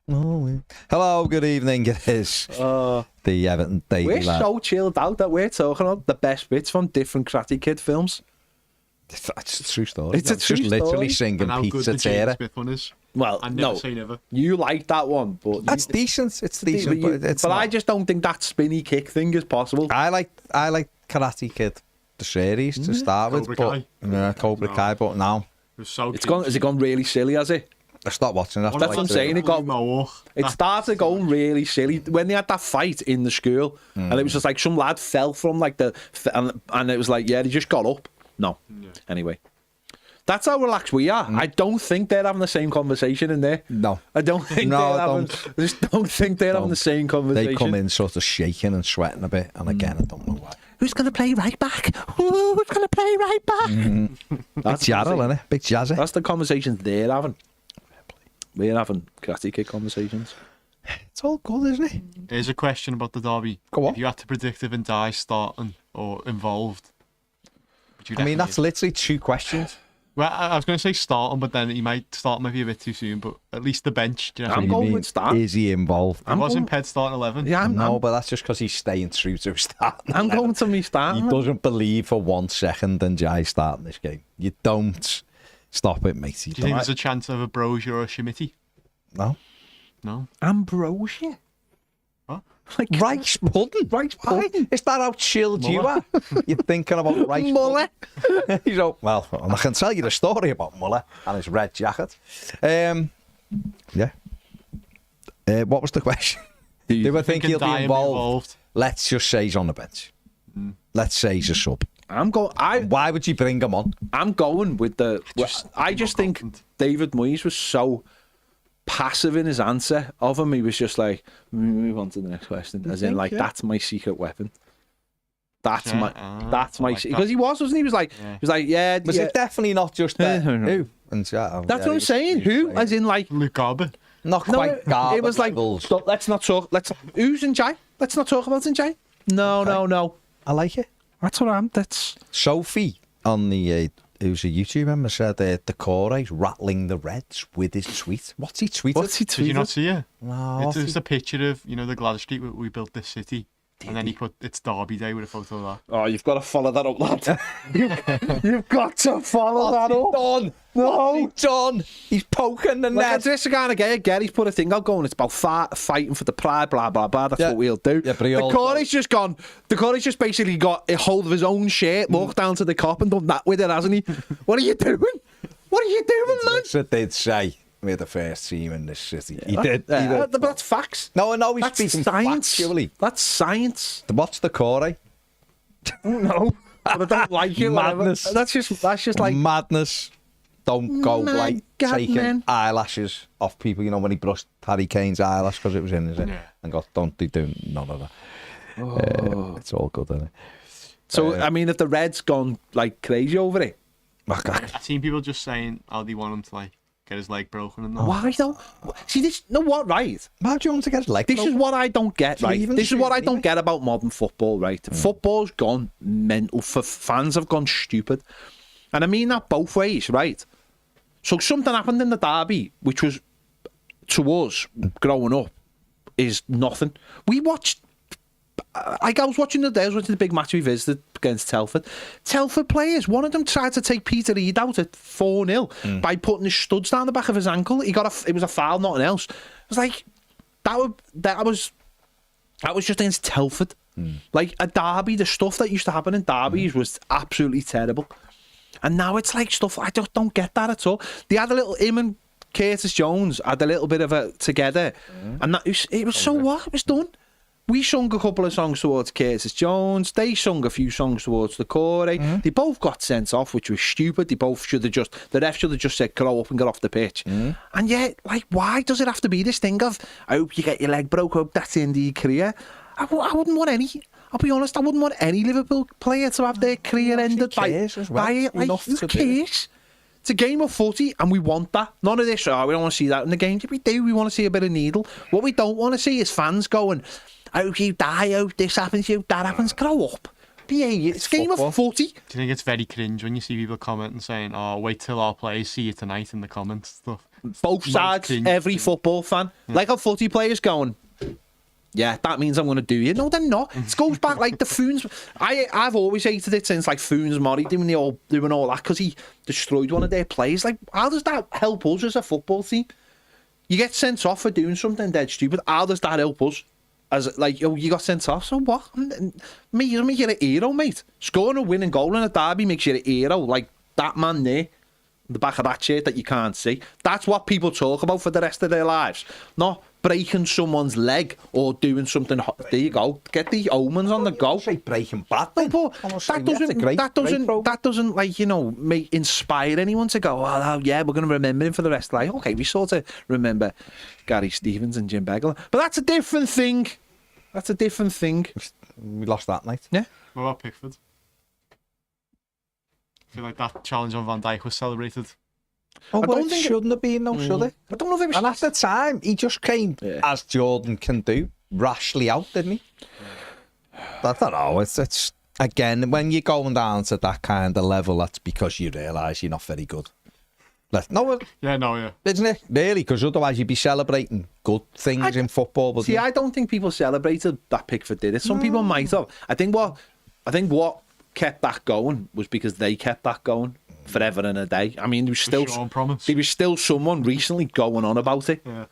Oh, hello, good evening. It is the Everton Daily. We're so chilled out that we're talking about the best bits from different Karate Kid films. It's a true story. It's a true just literally story. singing Pizza Terror. Well, I never say never. You like that one, but That's decent. It's decent, but I just don't think that spinny kick thing is possible. I like Karate Kid, the series to start with, Cobra Kai, but now Has it gone really silly? Has it? I stopped watching it. That's what I'm saying. It started going really silly when they had that fight in the school, and it was just like some lad fell from like and it was like, yeah, they just got up. No, anyway, that's how relaxed we are. I don't think they're having the same conversation in there. No, I don't think. I just don't think they're having the same conversation. They come in sort of shaking and sweating a bit, and again, I don't know why. Who's going to play right back? Who's going to play right back? That's Jarrell, isn't it? Big Jazzy. That's the conversations they're having. We're having Karate Kid conversations. It's all good, isn't it? Here's a question about the derby. Go on. If you had to predict if Ndai starting or involved, would you reckon that's literally two questions. Well, I was going to say starting, but then he might start maybe a bit too soon. But at least the bench. Do you know I'm going with start. Is he involved? He wasn't Ped starting 11. Yeah, but that's just because he's staying true to starting. I'm going to me starting. He doesn't believe for 1 second in Jai starting this game. You don't stop it, mate. Do you think there's a chance of a Brozier or a Schmitti? No. No. Ambrosia? What? Like rice pudding? Rice pudding? Is that how chilled you are? You're thinking about rice Mullet? pudding? You know, well, I can tell you the story about Mullet and his red jacket. Yeah. What was the question? Do I think he'll be involved? Let's just say he's on the bench. Let's say he's a sub. Why would you bring him on? I'm going with the. I just think David Moyes was so passive in his answer of him. He was just like, move on to the next question. As in, like, that's my secret weapon. That's my because he wasn't he? He was like, yeah. Was it definitely not just who? And that's what I'm saying. Who? As in, like, Luke Garber. Not quite Garber. It was like, let's not talk. Who's in Jai? Let's not talk about in Jai. No. I like it. That's what I'm. That's Sophie on the. Who's a YouTube member said Decore's rattling the Reds with his tweet. What's he tweeted? Did you not see it? No. It's just a picture of the Gladys Street where we built this city. And then he put it's Derby Day with a photo of that. Oh, you've got to follow that up, lad. You've got to follow that up. Done. No, John. He's poking the net. This kind of guy, he's put a thing out going, it's about fighting for the pride, blah, blah, blah. That's what we'll do. Yeah, but Decore's just basically got a hold of his own shirt, walked down to the cop and done that with it, hasn't he? What are you doing? What are you doing, man? That's what they'd say. We're the first team in this city. Yeah, he did. But that's facts. No, he's speaking science. Factually. That's science. What's the core? No, but I don't like it. Madness. That's just like madness. Don't go taking eyelashes off people. You know when he brushed Harry Kane's eyelash because it was in his head and don't do none of that. Oh. It's all good, isn't it? So I mean, if the Reds gone like crazy over it, I've seen people just saying how they want him to like get his leg broken and that. Why though? See this? No, what? Right? Why do you want to get his leg? This is what I don't get. Right? This is what I don't get about modern football. Right? Football's gone mental. Fans have gone stupid, and I mean that both ways. Right? So something happened in the derby, which was to us growing up, is nothing. We watched. I was watching the big match we visited against Telford. Telford players, one of them tried to take Peter Reid out at 4-0 by putting his studs down the back of his ankle. It was a foul, nothing else. It was like that was just against Telford. Like a derby, the stuff that used to happen in derbies was absolutely terrible. And now it's like stuff I just don't get that at all. They had him and Curtis Jones had a little bit of a together, and it was so what? It was done. We sung a couple of songs towards Curtis Jones. They sung a few songs towards the core. They both got sent off, which was stupid. The ref should have just said, grow up and get off the pitch. And yet, like, why does it have to be this thing of, I hope you get your leg broke, I hope that's the end of your career? I wouldn't want any, I'll be honest, I wouldn't want any Liverpool player to have their career ended by who cares? It's a game of footy and we want that. None of this, we don't want to see that in the game. If we do, we want to see a bit of needle. What we don't want to see is fans going, I hope you die, I hope this happens to you, that happens. Grow up. It's a game of footy. Do you think it's very cringe when you see people commenting saying, "Oh, wait till our players see you tonight" in the comments stuff? Both sides, every football fan. Yeah. Like how footy players going, yeah, that means I'm going to do you. No, they're not. It goes back like the Foons. I've always hated it since like Foons Murray doing all that because he destroyed one of their players. Like, how does that help us as a football team? You get sent off for doing something dead stupid. How does that help us? As like, oh, you got sent off, so what? Mate, you make you a hero, mate. Scoring a winning goal in a derby makes you a hero. Like that man there, the back of that shirt that you can't see. That's what people talk about for the rest of their lives. Not breaking someone's leg or doing something. There you go. Get the omens on the go. Say breaking bad, then. But that doesn't like, you know, inspire anyone to go, oh yeah, we're going to remember him for the rest of life. Okay, we sort of remember Gary Stevens and Jim Begley, but that's a different thing. That's a different thing. We lost that night. Yeah. What about Pickford? I feel like that challenge on Van Dijk was celebrated. Oh, I don't think shouldn't have been, no, should it? I don't know if it was. And at the time, he just came, as Jordan can do, rashly out, didn't he? I don't know. It's again, when you're going down to that kind of level, that's because you realise you're not very good. Isn't it? Really? Because otherwise you'd be celebrating good things in football. See, I don't think people celebrated that Pickford did it. Some people might have. I think what kept that going was because they kept that going forever and a day. I mean, there was still someone recently going on about it. Yeah.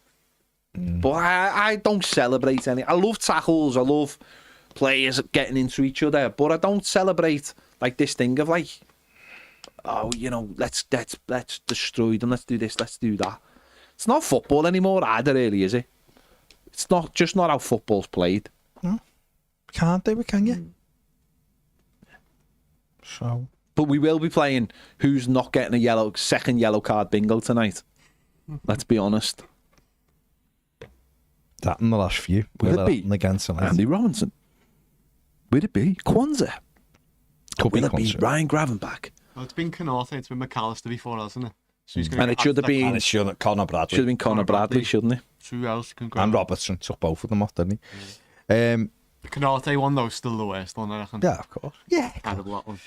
But I don't celebrate any. I love tackles. I love players getting into each other. But I don't celebrate like this thing of like, oh, you know, let's destroy them. Let's do this. Let's do that. It's not football anymore either, really, is it? It's not how football's played. No, can't do it, can you? So, but we will be playing who's not getting a second yellow card bingo tonight. Let's be honest. That in the last few. Will it be against Andy Robinson? Will it be Kwanzaa? Will it be Ryan Gravenbach? Well, it's been Canate, it's been McAllister before, hasn't it? So he's and it should have been. And it should have Conor Bradley. Should have been Conor Bradley, shouldn't it? Who else can grab? And Robertson took both of them off, didn't he? The Canate one though is still the worst one, I reckon. Yeah, of course. Yeah. Terrible that one.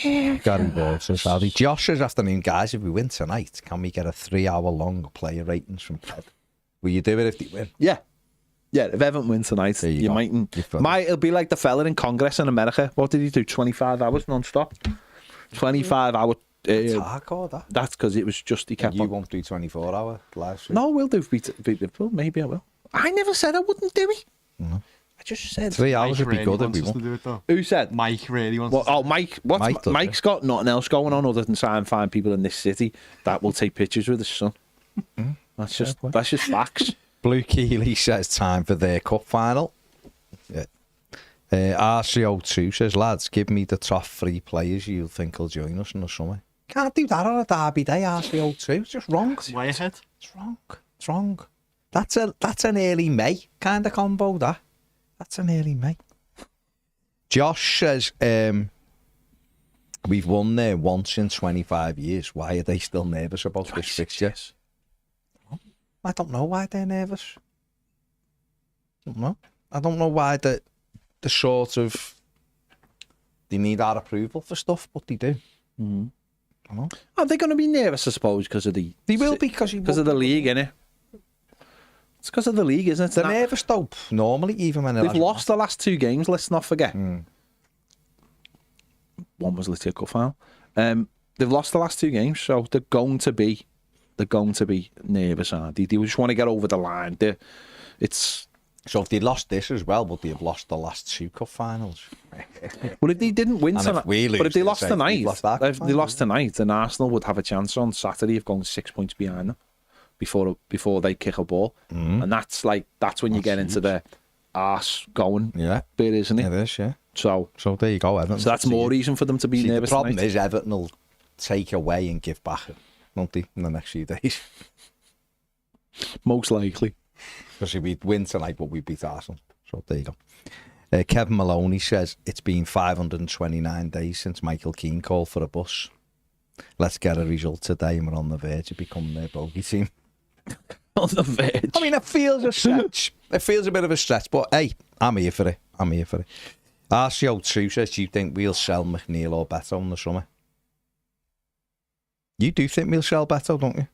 Yeah. Gary Burns says, Josh this afternoon, guys, if we win tonight, can we get a 3-hour long player ratings from Ted? Will you do it if they win? Yeah. Yeah, if Everton win tonight, you mightn't. It'll be like the fella in Congress in America. What did he do? 25 hours non-stop? 25 hour. It's hardcore, that. That's because it was just he kept. You won't do 24-hour live stream? No, we'll do beat Liverpool. Maybe I will. I never said I wouldn't do it. No. I just said 3 hours would be really good if we won. To do it, though. Who said? Mike really wants. Mike. Mike's got nothing else going on other than try and find people in this city that will take pictures with his son. That's just facts. Blue Keeley says time for their cup final. Yeah. RCO2 says, lads, give me the top 3 players you think will join us in the summer. Can't do that on a derby day, RCO2. It's just wrong. Way ahead. It's wrong. It's wrong. That's an early May kind of combo, that. That's an early May. Josh says, we've won there once in 25 years. Why are they still nervous about this fixture? I don't know why they're nervous. I don't know why the sort of they need our approval for stuff, but they do. Mm-hmm. I don't know. Are they going to be nervous? I suppose because of the. They will be because of the league, innit? It's because of the league, isn't it? They're nervous though. Normally, even when they've lost the last 2 games. Let's not forget. One was literally a cup final. They've lost the last 2 games, so they're going to be nervous, aren't they? They just want to get over the line. So if they lost this as well, would they have lost the last 2 cup finals? Well, if they didn't win tonight, but if they lost tonight, if they lost tonight, then Arsenal would have a chance on Saturday of going 6 points behind them before they kick a ball, and that's when you get into the arse going bit, isn't it? It is, yeah. So there you go, Everton. So that's more reason for them to be nervous. The problem tonight. is Everton will take away and give back, won't they, in the next few days? Most likely. Because we'd win tonight, but we beat Arsenal. So there you go. Kevin Maloney says, it's been 529 days since Michael Keane called for a bus. Let's get a result today and we're on the verge of becoming their bogey team. On the verge? I mean, it feels a stretch. It feels a bit of a stretch, but hey, I'm here for it. RCO2 says, do you think we'll sell McNeil or Beto in the summer? You do think we'll sell Beto, don't you?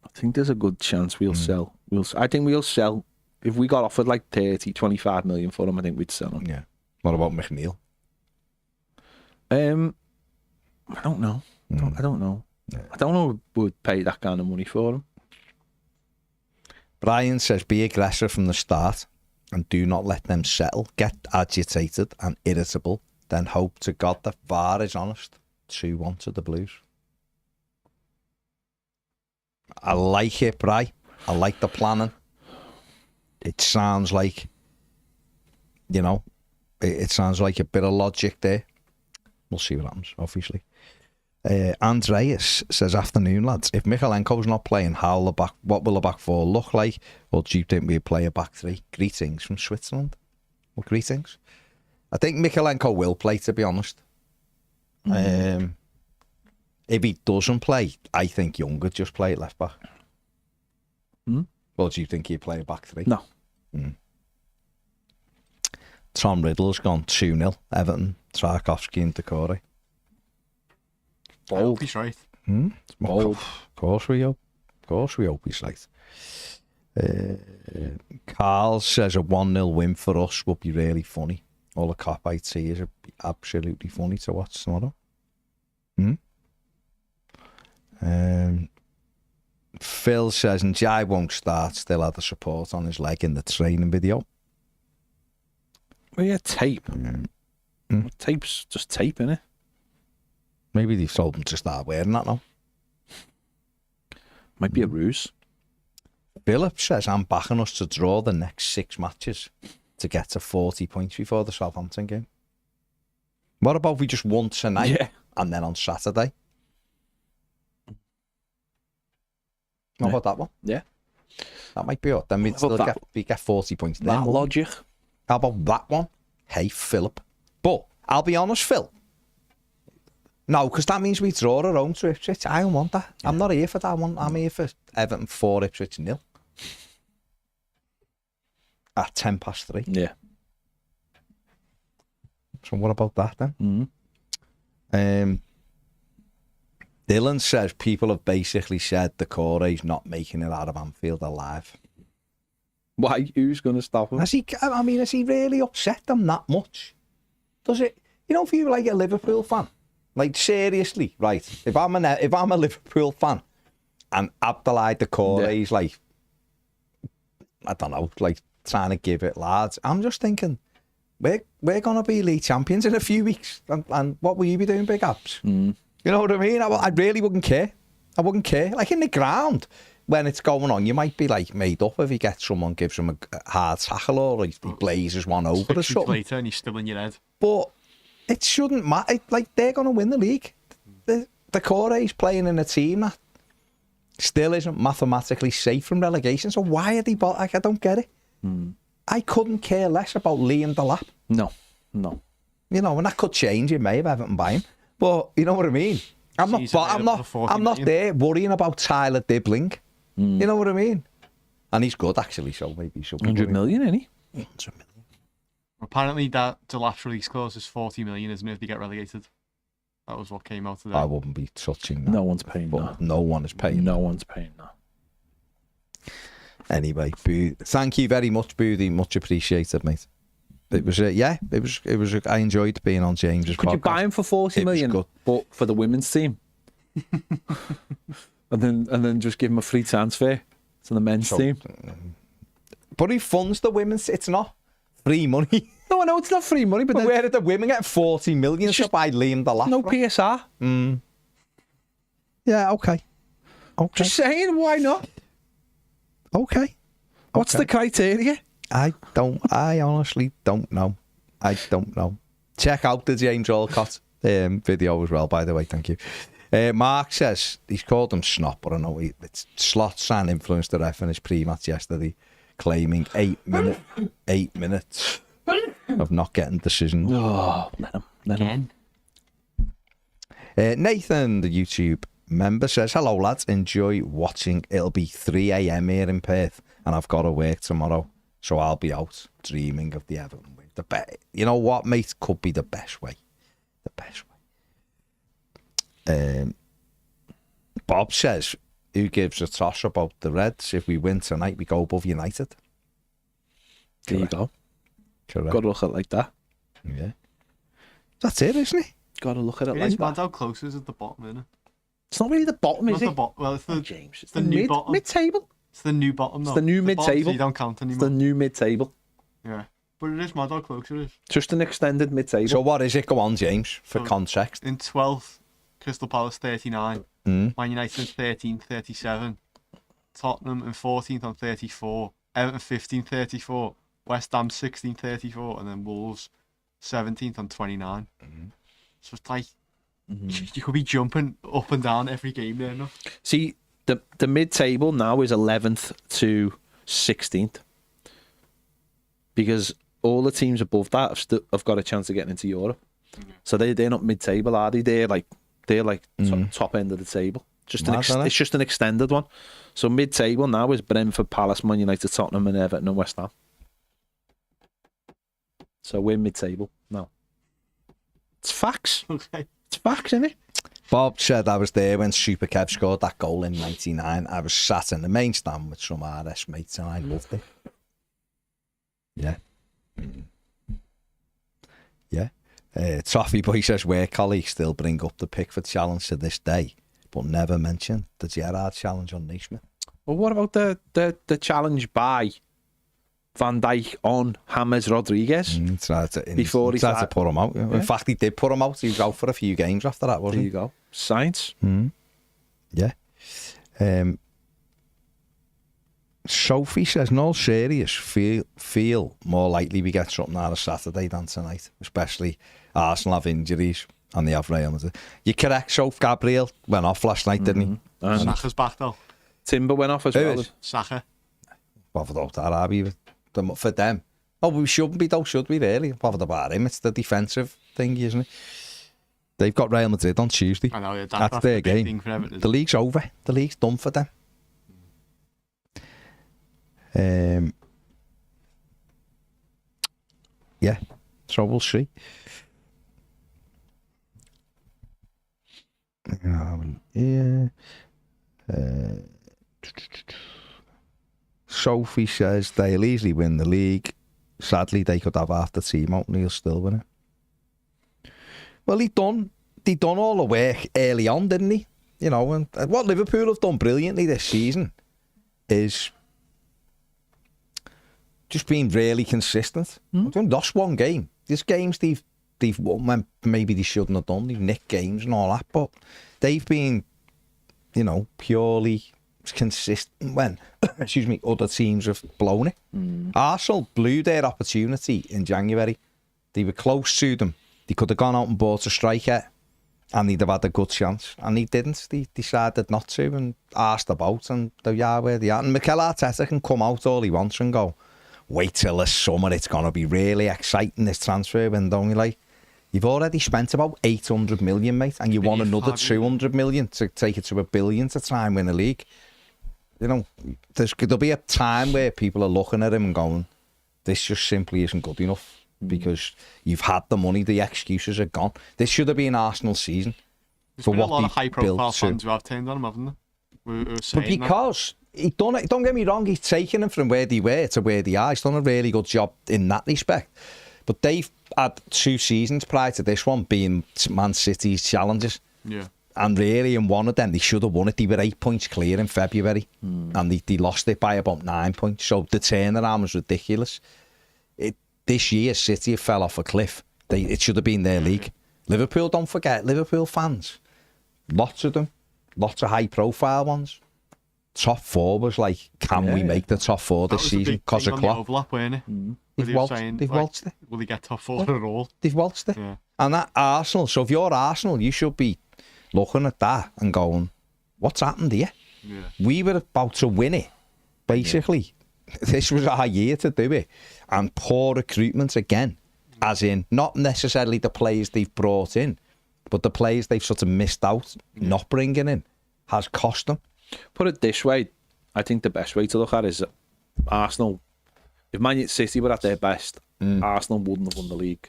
I think there's a good chance we'll sell. I think we'll sell. If we got offered like 30, 25 million for him, I think we'd sell him. Yeah. What about McNeil? I don't know. I don't know. Yeah. I don't know who would pay that kind of money for him. Brian says, be aggressive from the start and do not let them settle. Get agitated and irritable, then hope to God the VAR is honest. 2-1 to the Blues. I like it, Bri. I like the planning. It sounds like, you know, it sounds like a bit of logic there. We'll see what happens, obviously. Andreas says, afternoon, lads. If Michalenko's not playing, what will the back four look like? Or do you think we play a back three? Greetings from Switzerland. Well, greetings. I think Michalenko will play, to be honest. If he doesn't play, I think Young would just play at left back. Well, do you think he'd play a back three? No. Tom Riddle's gone 2-0. Everton, Tarkovsky and Decore. I hope he's right. Bold. Of course we hope. Of course we hope he's right. Carl says a 1-0 win for us would be really funny. All the cop I see is absolutely funny to watch tomorrow. Phil says, and Jai won't start, still had the support on his leg in the training video. Well, yeah, tape. Tape's just tape, innit? Maybe they've told him to start wearing that now. Might be a ruse. Philip says, I'm backing us to draw the next 6 matches to get to 40 points before the Southampton game. What about if we just won tonight and then on Saturday? How about that one? Yeah. That might be it. Then we'd still get 40 points there. That logic. How about that one? Hey, Philip. But I'll be honest, Phil. No, because that means we draw our own to Ipswich. I don't want that. I'm not here for that one. I'm here for Everton 4, Ipswich 0. At 3:10. Yeah. So what about that then? Dylan says people have basically said Decore's not making it out of Anfield alive. Why? Who's going to stop him? Has he really upset them that much? Does it? You know, if you're like a Liverpool fan, like seriously, right? If I'm a Liverpool fan, and Abdoulaye Decore's like, I don't know, like trying to give it lads, I'm just thinking, we're gonna be league champions in a few weeks, and what will you be doing, big abs? You know what I mean? I really wouldn't care. I wouldn't care. Like in the ground, when it's going on, you might be like made up if you get someone gives him a hard tackle or he blazes one over or something. Later and he's still in your head. But it shouldn't matter. Like they're going to win the league. The Core's playing in a team that still isn't mathematically safe from relegation. So why are they? Like I don't get it. I couldn't care less about Liam Delap. No. You know, and that could change. It may have Everton buy him. But you know what I mean? I'm not there worrying about Tyler Dibbling. You know what I mean? And he's good actually, so maybe he should be 100 million, isn't he? 100 million. Apparently that Delap's release clause is 40 million, isn't it, if they get relegated? That was what came out today. I wouldn't be touching that. No one's paying that. No one is paying No one's paying that. Anyway, thank you very much, Boothie. Much appreciated, mate. It was it was I enjoyed being on James's podcast. Could you buy him for 40 million, but for the women's team? and then just give him a free transfer to the men's team. But he funds the women's. It's not free money. No, I know it's not free money, but where did the women get 40 million to buy Liam Delap? No PSR. Yeah, okay. Just saying, why not? Okay. What's the criteria? I honestly don't know. I don't know. Check out the James Olcott video as well, by the way. Thank you. Mark says he's called him snot, but I know it's Slots and influenced the ref in his pre-match yesterday, claiming 8 minutes of not getting decisions. Oh, let him. Nathan, the YouTube member, says, hello lads, enjoy watching. It'll be 3 a.m. here in Perth and I've got to work tomorrow, so I'll be out dreaming of the Everton win. You know what, mate? Could be the best way. The best way. Bob says, who gives a toss about the Reds? If we win tonight, we go above United. There you go. Correct. Got to look at it like that. Yeah. That's it, isn't it? Got to look at it It like is mad that. how close it is at the bottom, isn't it? It's not really the bottom, Not is the it? bottom. Well, it's the James. it's the new bottom. Mid-table. It's the new bottom. It's the new bottom, so mid-table. you don't count It's anymore. the new mid-table. Yeah, but it is mad how close it is. Just an extended mid-table. So what is it? Go on, James, for So- context. In 12th, Crystal Palace 39, Man United 13th 37, Tottenham in 14th on 34, Everton 15th 34, West Ham 16th 34, and then Wolves 17th on 29. So it's like you could be jumping up and down every game there. No? See, the mid-table now is 11th to 16th. Because all the teams above that have got a chance of getting into Europe. So they're not mid-table, are they? They're like top end of the table. It's just an extended one. So mid-table now is Brentford, Palace, Man United, Tottenham, and Everton, and West Ham. So we're mid-table now. It's facts. Okay. It's facts, isn't it? Bob said I was there when Super Kev scored that goal in 99. I was sat in the main stand with some RS mates and I loved it. Yeah. Yeah. Toffee Boy says work colleagues still bring up the Pickford challenge to this day, but never mention the Gerrard challenge on Naismith. Well, what about the challenge by Van Dijk on James Rodriguez? Before he tried to started- put him out. Yeah. In fact, he did put him out. He was out for a few games after that, wasn't There he? you go. Science. Yeah. Sophie says, no, serious, feel more likely we get something out of Saturday than tonight, especially Arsenal have injuries and they have Real Madrid. You're correct, Soph. Gabriel went off last night, didn't he? And Saka's back though. Timber went off as Who well. is? Saka. Bothered about that, are we? For them. Oh, we shouldn't be though, should we really? Bothered about him. It's the defensive thing, isn't it? They've got Real Madrid on Tuesday. I know, yeah, That's the their big game. thing for Everton. The league's over. The league's done for them. Yeah, so we'll see. Yeah. Sophie says they'll easily win the league. Sadly, they could have half the team out and he'll still win it. Well, he done all the work early on, didn't he? You know, and what Liverpool have done brilliantly this season is just being really consistent. They've lost one game. There's games they've won when maybe they shouldn't have done. They've nicked games and all that, but they've been, you know, purely consistent when, excuse me, other teams have blown it. Arsenal blew their opportunity in January. They were close to them. They could have gone out and bought a striker and they'd have had a good chance. And they didn't. They decided not to and asked about, and they are where they are. And Mikel Arteta can come out all he wants and go, wait till the summer, it's going to be really exciting, this transfer window. And you're like, you've already spent about 800 million, mate, and you want another 200 million to take it to $1 billion to try and win a league. You know, there'll be a time where people are looking at him and going, this just simply isn't good enough because you've had the money, the excuses are gone. This should have been Arsenal's season. There's for been a what lot of they've high-profile built to. fans who have turned on him, haven't they? Who are But saying because he done it, don't get me wrong, he's taken them from where they were to where they are. He's done a really good job in that respect. But they've had 2 seasons prior to this one being Man City's challenges. Yeah. And really, in one of them, they should have won it. They were 8 points clear in February. And they lost it by about 9 points. So the turnaround was ridiculous. This year, City fell off a cliff. It should have been their league. Liverpool, don't forget, Liverpool fans. Lots of them. Lots of high-profile ones. Top 4 was like, can we make the top 4 That this was the season big because thing of on the Klopp? overlap, weren't it? They've waltzed it. Will they get top 4 at all? They've waltzed it. Yeah. And that Arsenal, so if you're Arsenal, you should be looking at that and going, what's happened here? Yeah. We were about to win it, basically. This was our year to do it. And poor recruitment again, as in not necessarily the players they've brought in, but the players they've sort of missed out, not bringing in, has cost them. Put it this way, I think the best way to look at it is that Arsenal if Man City were at their best, Arsenal wouldn't have won the league.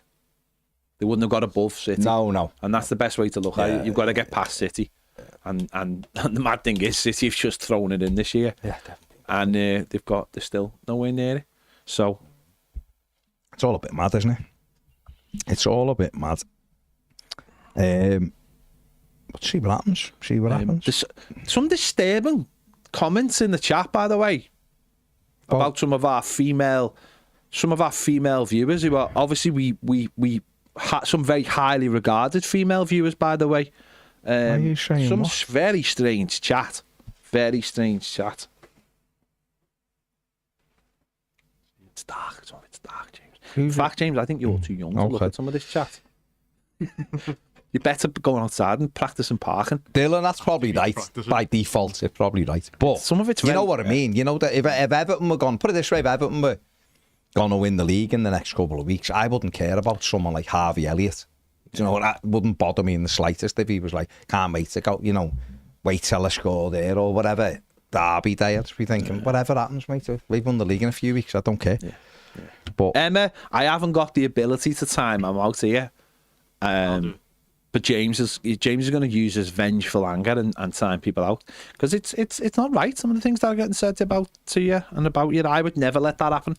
They wouldn't have got above City. No. And that's the best way to look at it. You've got to get past City. And the mad thing is, City have just thrown it in this year. Yeah, definitely. And they're still nowhere near it. So it's all a bit mad, isn't it? It's all a bit mad. But see what happens. There's some disturbing comments in the chat, by the way, about some of our female viewers who are obviously we had some very highly regarded female viewers, by the way. Are you saying some what? very strange chat. Very strange chat. It's dark. It's dark, James. In fact, James, I think you're too young to look at some of this chat. You better be going outside and practicing parking. Dylan, that's probably right. By default, it's probably right. But some of it's you know what I mean? You know that if Everton were gone, put it this way, if Everton were going to win the league in the next couple of weeks, I wouldn't care about someone like Harvey Elliott. You know, that wouldn't bother me in the slightest if he was like, can't wait to go, you know, wait till I score there or whatever. Derby day, I'd be thinking, whatever happens, mate. We've won the league in a few weeks, I don't care. Yeah. But Emma, I haven't got the ability to time I'm out here. But James is going to use his vengeful anger and time people out, because it's not right. Some of the things that are getting said to you and about you, I would never let that happen.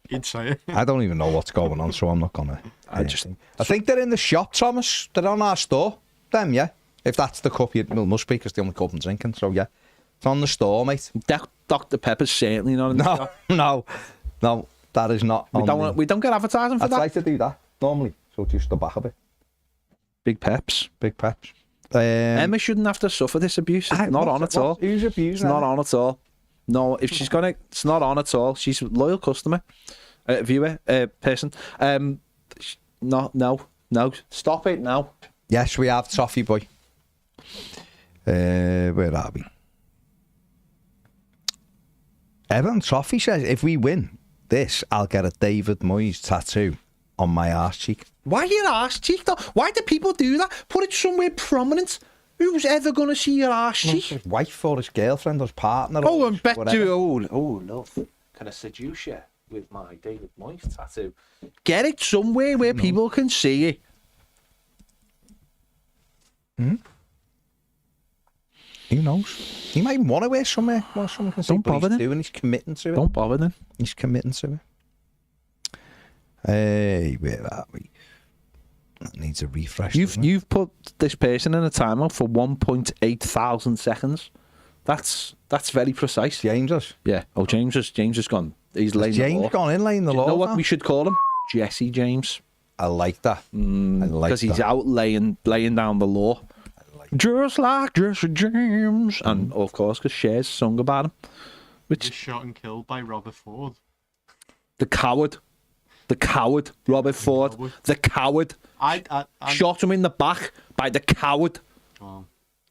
You'd say it. I don't even know what's going on, so I'm not gonna. I think they're in the shop, Thomas. They're on our store. Them, yeah. If that's the cup, it must be, because the only cup I'm drinking. So yeah, it's on the store, mate. Dr. Pepper's certainly not in the shop. No, that is not. We don't get advertising for I'd that. like to do that normally, so just the back of it. Big Peps. Emma shouldn't have to suffer this abuse. It's not on at all. Who's abusing? It's not on at all. No, if she's gonna, it's not on at all. She's a loyal customer, viewer, person. No. Stop it now. Yes, we have Toffee boy. Where are we? Evan Toffee says, if we win this, I'll get a David Moyes tattoo on my arse cheek. Why your arse cheek though? Why do people do that? Put it somewhere prominent. Who's ever going to see your arse cheek? His wife or his girlfriend or his partner. Oh, and bet you. Oh, love. Can I seduce you with my David Moyes tattoo? Get it somewhere where people can see it. Who knows? He might want to wear somewhere. Well, someone can see. Don't bother him. He's committing to it. Don't bother him. He's committing to it. Hey, where are we? That needs a refresh. You've put this person in a timeout for 1.8 thousand seconds. That's very precise. James has. Yeah. Oh, James has gone. He's laying the law. James gone in laying the law. You know what we should call him? Jesse James. I like that. I like that. Because he's out laying down the law. Just like Jesse James. And of course, because Cher's sung about him. Which was shot and killed by Robert Ford. The coward, Robert Ford. The coward. I shot him in the back by the coward. Oh.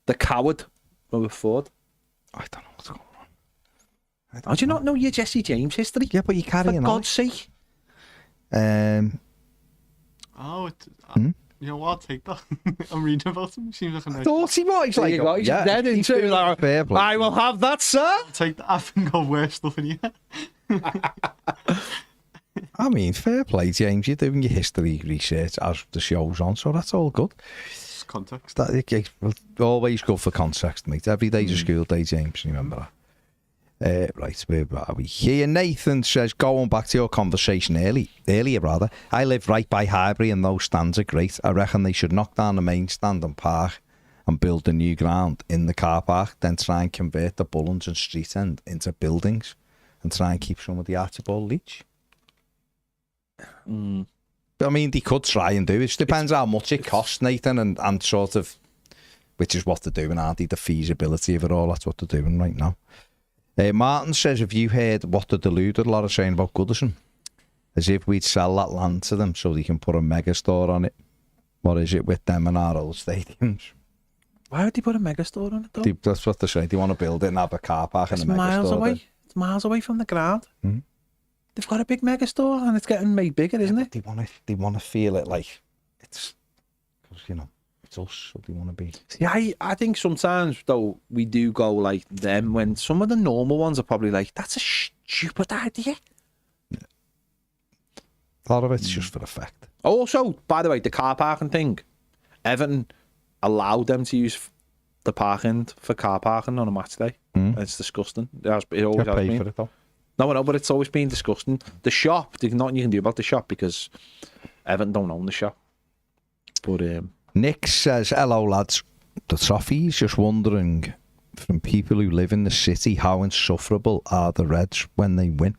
The coward, Robert Ford. I don't know what's going on. How do you not know your Jesse James history? Yeah, but you carry on. For God's sake. You know what? I'll take that. I'm reading about him. Seems like a nice. Thought he was like, he's dead into like, fair play. I will have that, sir. I'll take that. I think I've got worse stuff in here. I mean, fair play, James. You're doing your history research as the show's on, so that's all good. It's context. Always good for context, mate. Every day's a school day, James. Remember that. Right, where are we? Here, Nathan says, going back to your conversation earlier, I live right by Highbury and those stands are great. I reckon they should knock down the main stand and park and build a new ground in the car park, then try and convert the Bullens and Street End into buildings and try and keep some of the Archibald Leach. I mean, they could try and do it. It depends how much it costs, Nathan, and sort of, which is what they're doing, aren't they? The feasibility of it all, that's what they're doing right now. Martin says, have you heard what the deluded lot are saying about Goodison? As if we'd sell that land to them so they can put a mega store on it. What is it with them and our old stadiums? Why would they put a mega store on it though? That's what they say. They want to build it and have a car park and a mega miles store. Away. It's miles away from the ground. Mm-hmm. They've got a big mega store and it's getting made bigger, isn't it? They want to feel it like it's, because it's us, so they want to be. See, I think sometimes though we do go like them when some of the normal ones are probably like, that's a stupid idea. A lot of it's just for effect. Also, by the way, the car parking thing, Everton allowed them to use the parking for car parking on a match day. It's disgusting. It always has been. For it, though. No, I know, but it's always been disgusting. The shop, there's nothing you can do about the shop because Everton don't own the shop. But Nick says, hello lads, the Toffee's just wondering, from people who live in the city, how insufferable are the Reds when they win?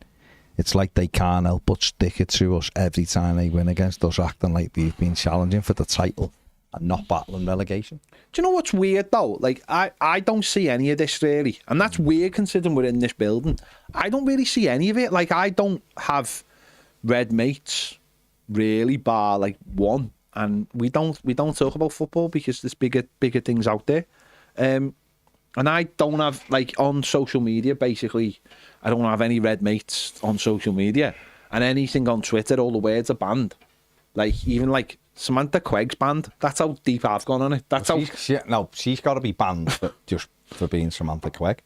It's like they can't help but stick it to us every time they win against us, acting like we've been challenging for the title and not battling relegation. Do you know what's weird though? Like, I don't see any of this really. And that's weird considering we're in this building. I don't really see any of it. Like, I don't have Red mates really, bar like one. And we don't talk about football because there's bigger things out there. And I don't have, like, on social media, basically, I don't have any Red mates on social media. And anything on Twitter, all the words are banned. Like, even, like, Samantha Quegg's banned. That's how deep I've gone on it. That's how... She's got to be banned just for being Samantha Quegg.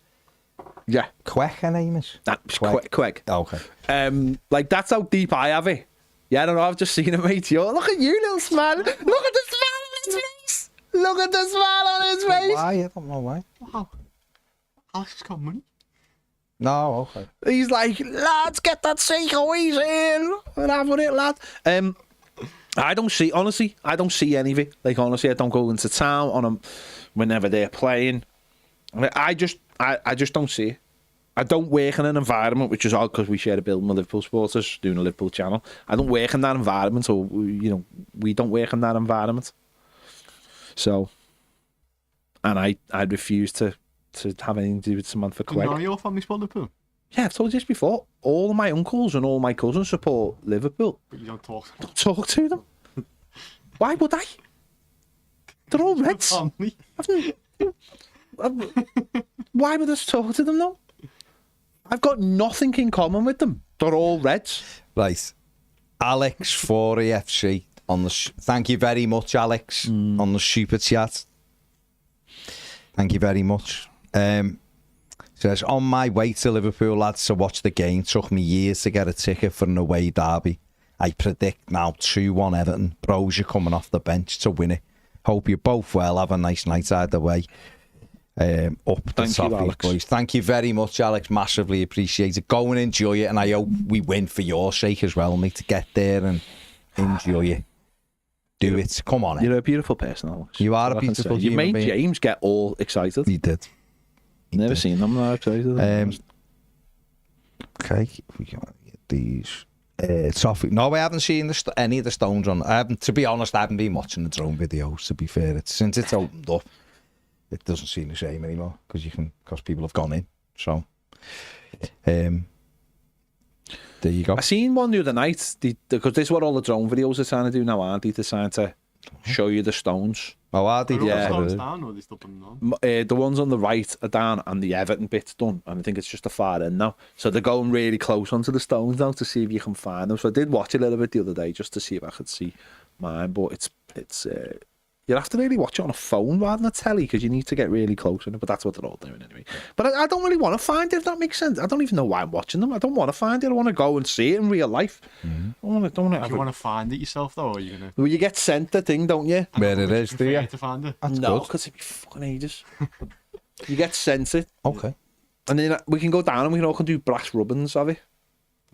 Yeah. Quegg, her name is? Quegg. Oh, okay. Like, that's how deep I have it. Yeah, I don't know, I've just seen it, mate. Yo, look at you, little smile. Look at the smile on his face. Look at the smile on his face. Why? I don't know why. Wow. Alex has got money. No, okay. He's like, lads, get that Seiko's in. We're having it, lad. I don't see, honestly, I don't see any of it. Like, honestly, I don't go into town on them whenever they're playing. I just don't see it. I don't work in an environment, which is odd because we share a building with Liverpool supporters, doing a Liverpool channel. I don't work in that environment, or, you know, we don't work in that environment. So, and I refuse to have anything to do with Samantha Quegg. You know your family support Liverpool? Yeah, I've told you this before. All of my uncles and all my cousins support Liverpool. But you don't talk to them. Don't talk to them. Why would I? They're all Reds. Family. Why would I talk to them though? I've got nothing in common with them. They're all Reds. Right. Alex for EFC on the... Thank you very much, Alex, on the super chat. Thank you very much. Says, on my way to Liverpool, lads, to watch the game. Took me years to get a ticket for an away derby. I predict now 2-1 Everton. Bros, you're coming off the bench to win it. Hope you're both well. Have a nice night either way. Up the top, Alex. Boys. Thank you very much, Alex. Massively appreciate it. Go and enjoy it, and I hope we win for your sake as well, mate, to get there and enjoy it. Do it. Come on. You're a beautiful person, Alex. You are a beautiful human being. You made James get all excited. You did. Never seen them that excited. Okay, we can get these. Toffee. No, I haven't seen any of the Stones on. To be honest, I haven't been watching the drone videos. To be fair, since it's opened up, it doesn't seem the same anymore because people have gone in. So, there you go. I seen one the other night because this is what all the drone videos are trying to do now, aren't they? They're trying to show you the Stones. Oh, are they? Yeah. Yeah. Down, or they still putting them on? The ones on the right are down and the Everton bit's done, and I think it's just the far end now. So they're going really close onto the Stones now to see if you can find them. So I did watch a little bit the other day just to see if I could see mine, but it's you have to really watch it on a phone rather than a telly because you need to get really close in it. But that's what they're all doing anyway. But I don't really want to find it, if that makes sense. I don't even know why I'm watching them. I don't want to find it. I want to go and see it in real life. Do you want to find it yourself though, or are you gonna? Well, you get sent the thing, don't you? Where it is, do you? To find it. That's No, good. because it'd be fucking ages. You get sent it. Okay. And then we can go down and we can all do brass rubbins, have we?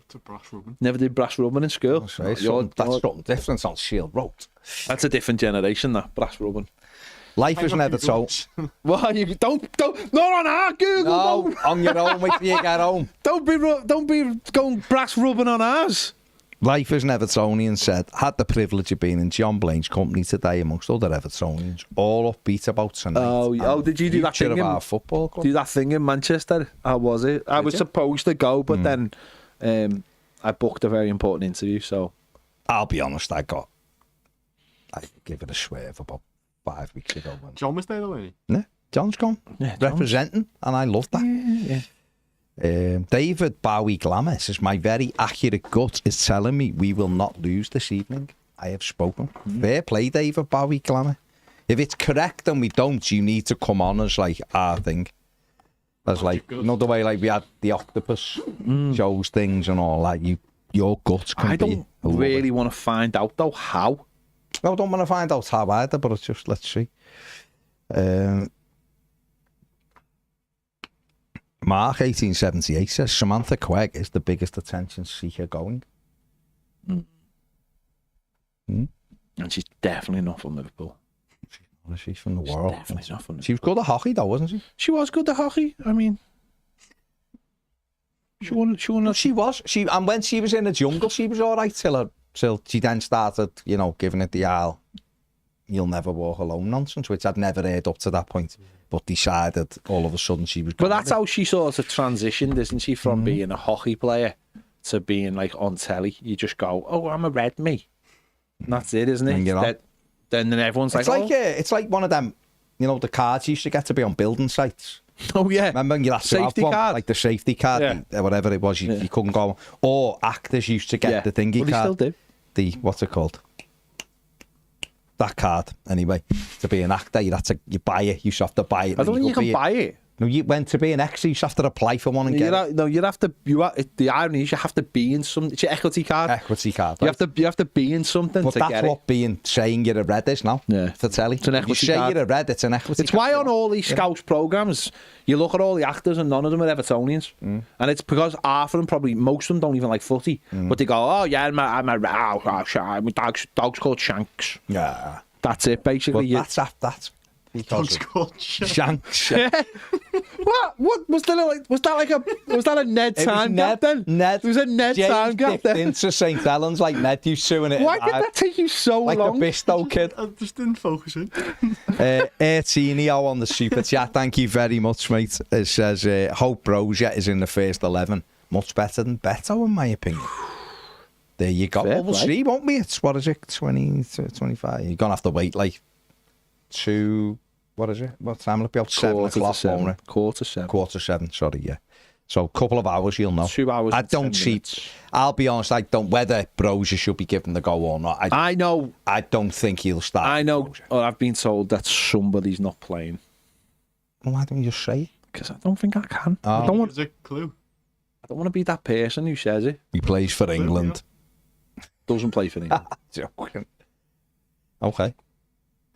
It's a brass rubbing. Never did brass rubbing in school. That's something different on Shield Road. That's a different generation, that brass rubbing. Life is never so. Well, you don't not on our Google. No, on your own. Wait till you get home. Don't be going brass rubbing on ours. Life is Evertonian said, had the privilege of being in John Blaine's company today amongst other Evertonians, all upbeat about tonight. Oh, did you do that thing of our football club? Do that thing in Manchester? How was it? I was supposed to go, but then I booked a very important interview, so... I'll be honest, I gave it a swerve about 5 weeks ago. John was there already? Yeah, John's gone. Yeah, representing, and I love that. Yeah. David Bowie Glamour says, my very accurate gut is telling me we will not lose this evening. I have spoken. Fair play, David Bowie Glamour. If it's correct and we don't, you need to come on as like our thing. As like, another way, like we had the octopus shows things and all that. You your guts can I be. don't really want to find out, though, how. No, I don't want to find out how either, but it's just, let's see. Mark 1878 says Samantha Quegg is the biggest attention seeker going. And she's definitely not from Liverpool. She's from the world. Definitely not from Liverpool. She was good at hockey, though, wasn't she? She was good at hockey. I mean, she won. She was. And when she was in the jungle, she was all right till she then started, giving it the all, you'll never walk alone nonsense, which I'd never heard up to that point. But decided all of a sudden she was. But that's how she sort of transitioned, isn't she, from being a hockey player to being like on telly? You just go, "Oh, I'm a red me." And that's it, isn't it? Then everyone's it's like, it's like one of them, the cards you used to get to be on building sites. Oh yeah, remember you had to safety have one, card, like the safety card, or whatever it was. You couldn't go. Or actors used to get the thingy card. They still do. The what's it called? That card, anyway. To be an actor, you buy it. You have to buy it. I don't think you can buy it. No, you went to be an extra. You have to apply for one and get it. No, you'd have to. The irony is you have to be in some. It's your equity card. Equity card. Right? You have to be in something but to get it. But that's what saying you're a red is now. Yeah. For telly. It's an equity card. You say card. you're a red, it's an equity It's card. why on all these Scouts programmes, you look at all the actors and none of them are Evertonians. And it's because half of them, probably most of them, don't even like footy. But they go, oh yeah, my dog's called Shanks. Yeah. That's it, basically. But that's Dog's called Shanks. What was that a Ned Time captain? Ned. It was a Ned Time captain. Into St. Helens like Ned used to. Why did that take you so long? Like the Bisto kid. I just didn't focus it. Ertinio on the super chat. Thank you very much, mate. It says, Hope Brosia is in the first 11. Much better than Beto, in my opinion. There you go. Well, we'll see, won't we? It's, 20, 25. You're going to have to wait like 2... What is it? What time will it be? About 7 o'clock, won't it? 7:15, sorry, yeah. So a couple of hours, you'll know. 2 hours. I don't see. I'll be honest. I don't. Whether Brosia should be given the go or not. I know. I don't think he'll start. I know. Or I've been told that somebody's not playing. Well, why don't you just say it? Because I don't think I can. Oh. I don't want. There's a clue. I don't want to be that person who says it. He plays for England. Doesn't play for England. Joking. Okay.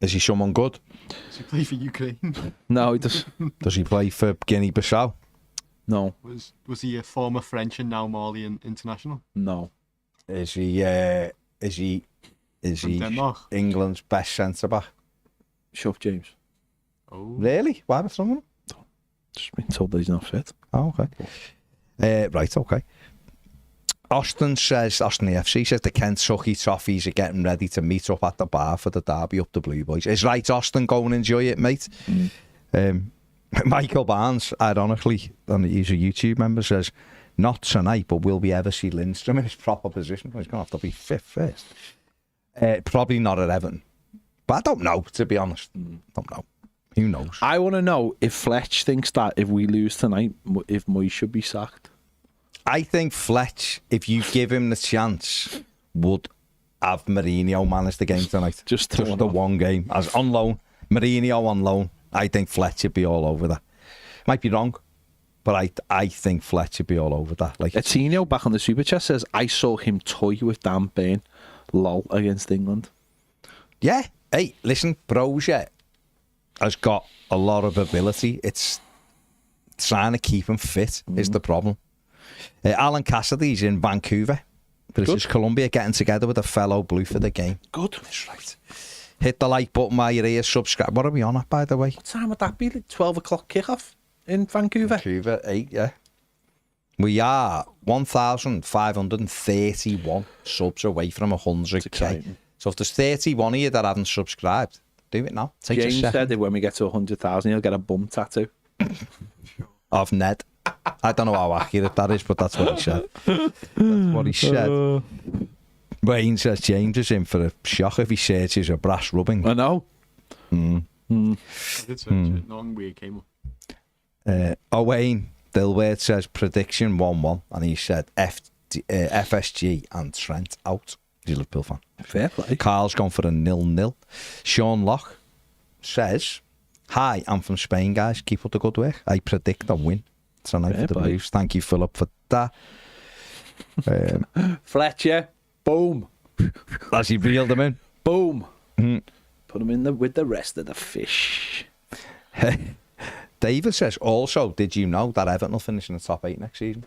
Is he someone good? Does he play for Ukraine? No, he does. Does he play for Guinea-Bissau? No. Was he a former French and now Malian international? No. Is he Denmark? England's best centre-back? Shove James. Oh. Really? Why was someone? Just been told that he's not fit. Oh, okay. Right, okay. Austin AFC says the Kentucky Toffees are getting ready to meet up at the bar for the derby up the Blue Boys. Is right, Austin, go and enjoy it, mate. Michael Barnes, ironically, and he's a YouTube member, says, not tonight, but will we ever see Lindstrom in his proper position? He's going to have to be fifth first. Probably not at Everton. But I don't know, to be honest. Don't know. Who knows? I want to know if Fletch thinks that if we lose tonight, if Moyes should be sacked. I think Fletch, if you give him the chance, would have Mourinho manage the game tonight. Just the one game. As on loan. Mourinho on loan. I think Fletch would be all over that. Might be wrong, but I think Fletch would be all over that. Like Etino back on the Super Chat says, I saw him toy with Dan Burn. Lol against England. Yeah. Hey, listen, Brosia has got a lot of ability. It's trying to keep him fit is the problem. Alan Cassidy's in Vancouver, British Columbia, getting together with a fellow Blue for the game. Good. That's right. Hit the like button while you're here, subscribe. What are we on at, by the way? What time would that be? Like 12 o'clock kickoff in Vancouver? Vancouver, 8, yeah. We are 1,531 subs away from 100k. So if there's 31 of you that haven't subscribed, do it now. Take James said that when we get to 100,000, he'll get a bum tattoo. Of Ned. I don't know how accurate that is, but that's what he said. That's what he said. Wayne says James is in for a shock if he searches a brass rubbing. I know. I did search it. Long way it came up. Wayne Dilworth says prediction 1-1, and he said FSG and Trent out. He's a Liverpool fan. Fair play. Carl's gone for a 0-0. Sean Locke says, hi, I'm from Spain, guys. Keep up the good work. I predict a win tonight for the Blues. Thank you, Philip, for that. Fletcher, boom. As he reeled him in. Boom. Put him in with the rest of the fish. David says, also, did you know that Everton will finish in the top 8 next season?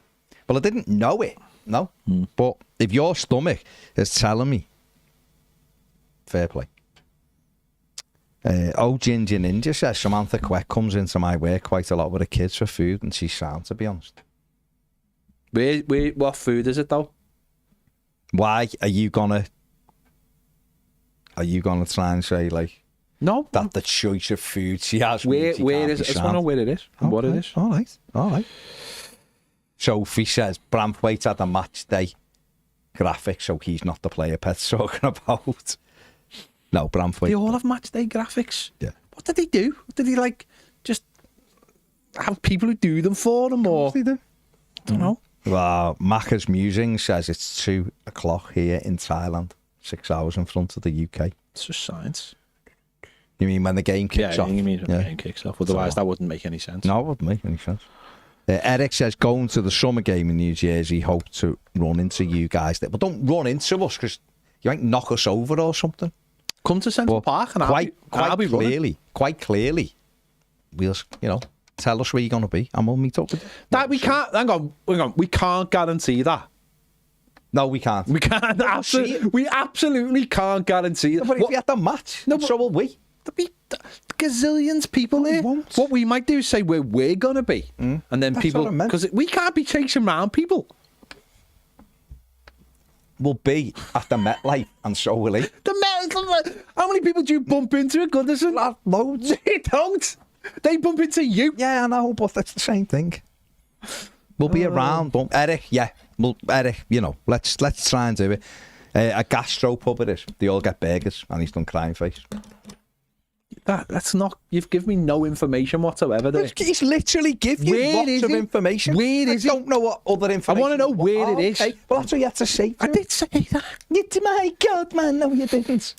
Well, I didn't know it, no. But if your stomach is telling me, fair play. Ginger Ninja says, Samantha Queck comes into my work quite a lot with the kids for food, and she's sound, to be honest. What food is it, though? Why are you gonna try and say, like, no, that the choice of food she has? Where is it? I just want to know where it is and what it is. All right. Sophie says Branthwaite had a match day graphic, so he's not the player Pet's talking about. No, Branthwaite. They all have match day graphics. Yeah. What did he do? Did he just have people who do them for him, or? They do. I don't know. Well, Macca's Musing says it's 2 o'clock here in Thailand, 6 hours in front of the UK. It's just science. You mean when the game kicks off? Yeah, you mean when the game kicks off. Otherwise, that wouldn't make any sense. No, it wouldn't make any sense. Eric says, going to the summer game in New Jersey, hope to run into you guys there. But don't run into us, because you might knock us over or something. Come to Central Park and I'll be running. Quite clearly, we'll, tell us where you're going to be and we'll meet up with you. That we can't, hang on, we can't guarantee that. No, we can't. We can't. We absolutely can't guarantee that. But if you had the match, so will we. There'll be gazillions people there. What we might do is say where we're going to be. And then people, because we can't be chasing around people. We'll be at the MetLife, and so will he. How many people do you bump into at Goodison? Loads. They don't. They bump into you. Yeah, I know, but that's the same thing. We'll be around. But Eric, Eric, let's try and do it. A gastro pub it is. They all get burgers, and he's done crying face. That's not. You've given me no information whatsoever. There. He's literally given you lots of information. Where is it? I don't know what other information. I want to know where it is. Okay. Well, that's what you had to say. I did say that. My God, man, no, you didn't.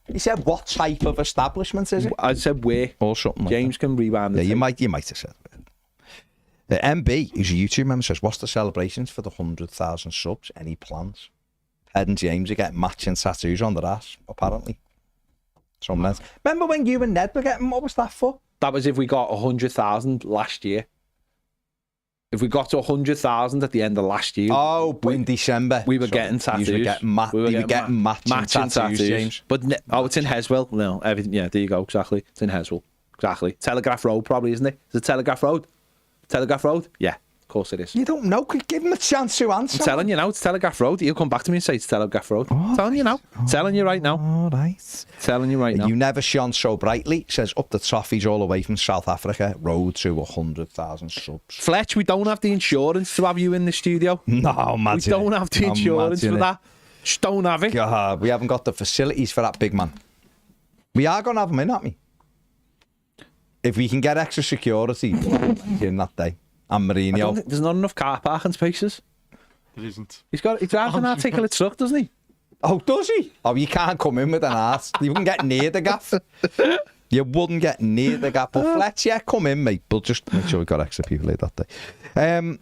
He said, "What type of establishment is it?" I said where. Or something. James like can rewind. Yeah, you might have said. MB, who's a YouTube member, says, "What's the celebrations for the 100,000 subs? Any plans?" Ed and James are getting matching tattoos on their ass, apparently. Remember when you and Ned were getting, what was that for? That was if we got 100,000 last year. If we got to 100,000 at the end of last year. Oh, in December. We were getting tattoos. We were getting matching tattoos, James. But it's in Heswell. No, everything. Yeah, there you go. Exactly. It's in Heswell. Exactly. Telegraph Road, probably, isn't it? Is it Telegraph Road? Telegraph Road? Yeah. Of course it is. You don't know. Give him a chance to answer. I'm telling you now, it's Telegraph Road. He'll come back to me and say it's Telegraph Road. I'm telling you now. Telling you right now. All right. Telling you right now. You never shone so brightly. Says up the Toffees all the way from South Africa. Road to 100,000 subs. Fletch, we don't have the insurance to have you in the studio. No, imagine we don't have the insurance for that. Just don't have it. God, we haven't got the facilities for that big man. We are going to have him in, aren't we? If we can get extra security in that day. And Mourinho. There's not enough car parking spaces. There isn't. He drives an articulate truck, doesn't he? Oh, does he? Oh, you can't come in with an ass. You wouldn't get near the gaff. You wouldn't get near the gaff. But Fletch, yeah, come in, mate. But just make sure we got extra people here that day.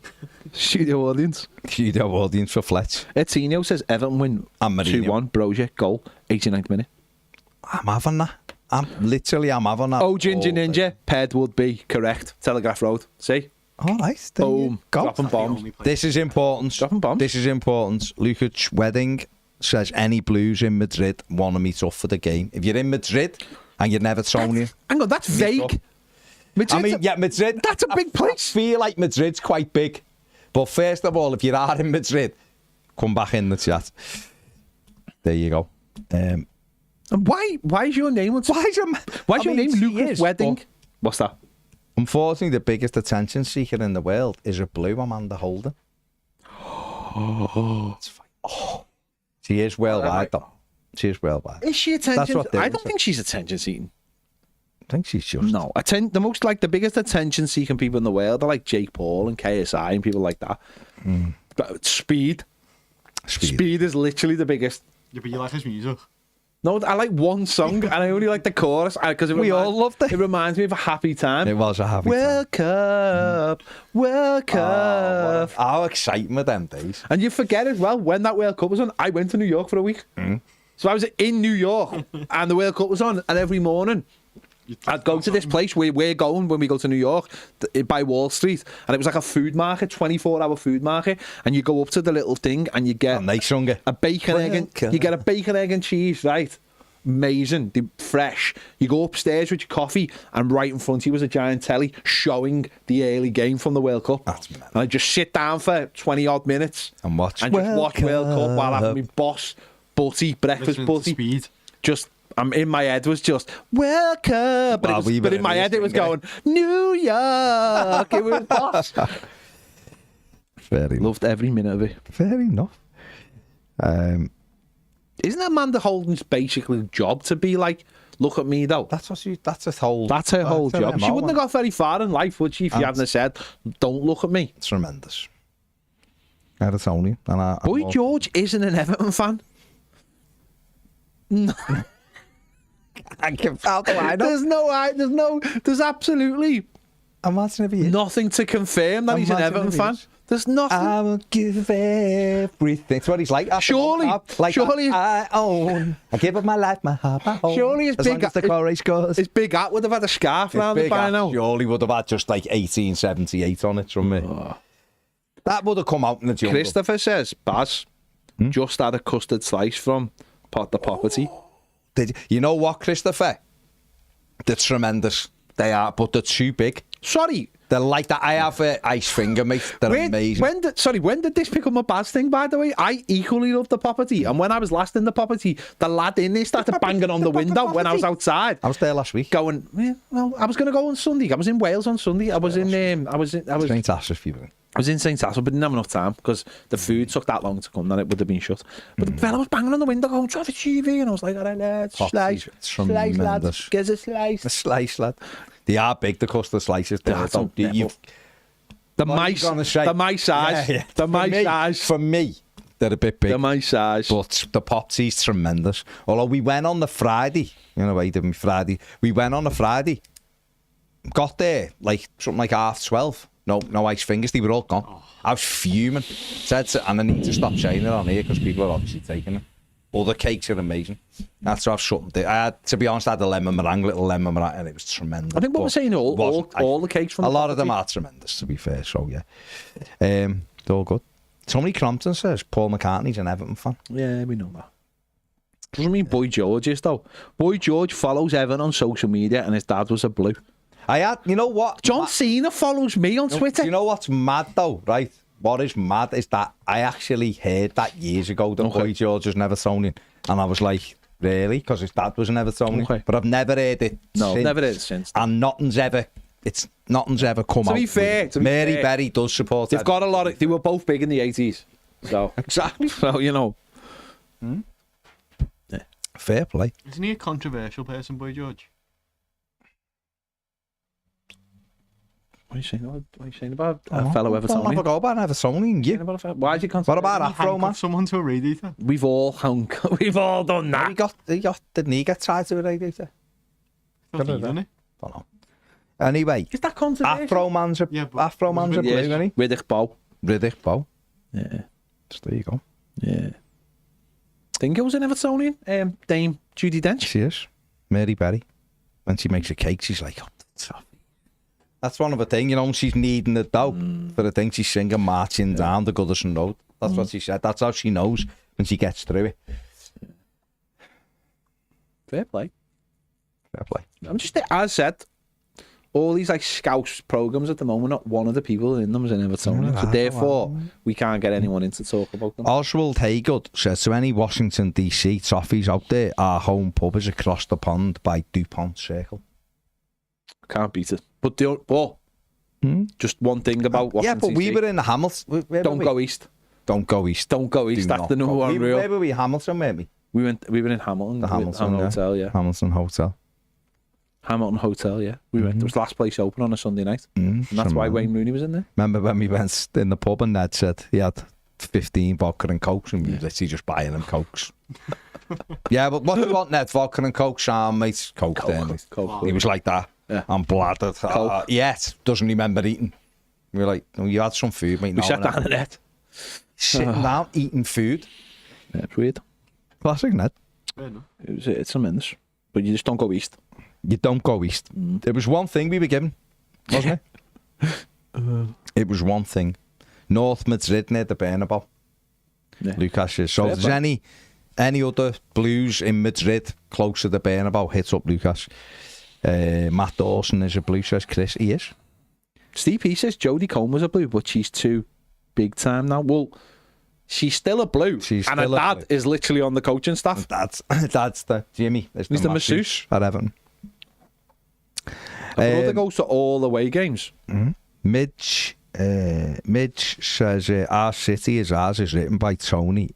Studio audience. Studio audience for Fletch. Etinho says Everton win 2-1. Brozier goal, 89th minute. I'm having that. I'm having that. Oh, Ginger Ninja. Ped would be correct. Telegraph Road. See? All right. Boom. Dropping bombs. This is important. Dropping bombs. This is important. Lukac Wedding says any Blues in Madrid want to meet up for the game. If you're in Madrid and you're never Tony. Hang on, that's vague. Madrid. That's a big place. I feel like Madrid's quite big. But first of all, if you are in Madrid, come back in the chat. There you go. And why is your name? Why is your name Lukac Wedding? What's that? Unfortunately, the biggest attention seeker in the world is a blue Amanda Holden. She is worldwide, though. She is worldwide. Is she attention? I don't think she's attention seeking. I think she's just no. The biggest attention seeking people in the world are like Jake Paul and KSI and people like that. But Speed is literally the biggest. Yeah, but you like his music. No, I like one song, and I only like the chorus because We all loved it. It reminds me of a happy time. It was a happy World time. Cup, World Cup. How excitement them days. And you forget as well, when that World Cup was on, I went to New York for a week. So I was in New York, and the World Cup was on, and every morning I'd go to this place where we're going when we go to New York, by Wall Street, and it was like a food market, 24-hour food market, and you go up to the little thing and you get And they sung it. a bacon, you get a bacon, egg and cheese, right? Amazing, fresh. You go upstairs with your coffee, and right in front of you was a giant telly showing the early game from the World Cup. That's mad. And I just sit down for 20 odd minutes And watch. and just watch World Cup while having my boss butty, breakfast Listening to butty. Speed. Just, in my head was just World Cup, but, Well, but in my head it was going New York. It was boss. Very Loved every minute of it. Fair enough. Isn't Amanda Holden's basically job to be like, look at me though? That's her whole. That's her whole job. She wouldn't have got very far in life, would she, if you hadn't have said, don't look at me. It's tremendous. Evertonian. And Boy George isn't an Everton fan. No. There's absolutely Imagine if he is. nothing to confirm that he's an Imagine Everton if he fan. is. There's nothing. I will give everything. That's what he's like. Surely- I own. I give up my life, my heart, my home. Surely his as big- long as the chorus goes. His big hat would have had a scarf round it Big by Ass now. surely would have had just like 1878 on it from me. That would have come out in the jungle. Christopher says, Baz, just had a custard slice from the property. You know what, Christopher? They're tremendous. They are, but they're too big. Sorry. They're like that. I have an ice finger, mate. They're amazing. When did this become a Baz thing, by the way? I equally love the property. And when I was last in the property, the lad in there started banging on the window when I was outside. I was there last week. Going, yeah, well, I was going to go on Sunday. I was in Wales on Sunday. I was in St. Sassel, but didn't have enough time because the food took that long to come that it would have been shut. But the fella was banging on the window going, "Toffee TV," and I was like, "All right, lads, slice, lad, get a slice." A slice, lad. They are big, the custard slices. The my size. The my size. For me, they're a bit big. The my size. But the popsy's tremendous. Although we went on the Friday, you know, I did my Friday. We went on a Friday. Got there like something like 12:30. No ice fingers. They were all gone. I was fuming. And I need to stop saying it on here because people are obviously taking it. All the cakes are amazing. That's what I've shut them. I had, to be honest, I had a little lemon meringue, and it was tremendous. I think what we're saying, all the cakes from a lot of them are tremendous, to be fair. So yeah, they're all good. Tommy Crompton says Paul McCartney's an Everton fan. Yeah, we know that. Doesn't mean Boy George is though. Boy George follows Everton on social media, and his dad was a Blue. You know what? John Cena follows me on Twitter. You know what's mad though, right? What is mad is that I actually heard that years ago that Boy George was an Evertonian, and I was like, really? Because his dad was an Evertonian. Okay. But I've never heard it since. Never heard it since. And nothing's ever come out. To be fair, Mary Berry does support. They've got a lot of. They were both big in the 80s. So exactly. So you know. Yeah. Fair play. Isn't he a controversial person, Boy George? What are you saying about a fellow Evertonian? I forgot about Evertonian. Why is he controversial? What about Afro Man? Someone to a radiator. We've all done that. Didn't he get tied to a radiator? Didn't he? Don't know. Anyway, is that controversial? Afro Man's a blue, isn't he? Riddick Bowe. Yeah. Just there you go. Yeah. I think it was an Evertonian. Dame Judi Dench. She is. Mary Berry. When she makes a cake, she's like, tough. That's one of the things, you know, she's needing the dough for the thing. She's singing Marching Down the Goodison Road. That's what she said. That's how she knows when she gets through it. Fair play. I'm just, as I said, all these like Scouse programmes at the moment, not one of the people in them is an Evertonian. So therefore, we can't get anyone in to talk about them. Oswald Haygood says, to any Washington DC Toffies out there, our home pub is across the pond by DuPont Circle. Can't beat it. But just one thing about Washington. Yeah, but we were in the Hamilton. Don't go east. Don't go east. That's the number one rule. Where were we? Hamilton, weren't we? We were in Hamilton. The Hamilton Hotel, yeah. Hamilton Hotel. Hamilton Hotel, yeah. We went. It was the last place open on a Sunday night, and that's why Wayne Rooney was in there. Remember when we went in the pub and Ned said he had 15 vodka and cokes, and we were literally just buying them cokes. Yeah, but what do you want, Ned? Vodka and Coke, Sean, mate? Coke. Coke. He was like that. Yeah. I'm bladdered. Yes, doesn't remember eating. We were like, no, you had some food, mate. We sat down in it. Sitting down, eating food. Yeah, it's weird. Classic, Ned. Yeah, no. It's tremendous. But you just don't go east. You don't go east. There was one thing we were given, wasn't it? It was one thing. North Madrid near the Bernabeu. Yeah. Lucas is. So if there's any other Blues in Madrid close to the Bernabeu, hit up Lucas. Matt Dawson is a Blue, says Chris. He is. Steve P says Jodie Comer's a Blue, but she's too big time now. Well, she's still a Blue. And her dad is literally on the coaching staff. That's the Jimmy. He's the masseuse at Everton. Her brother goes to all the away games. Midge says Our City is Ours is written by Tony,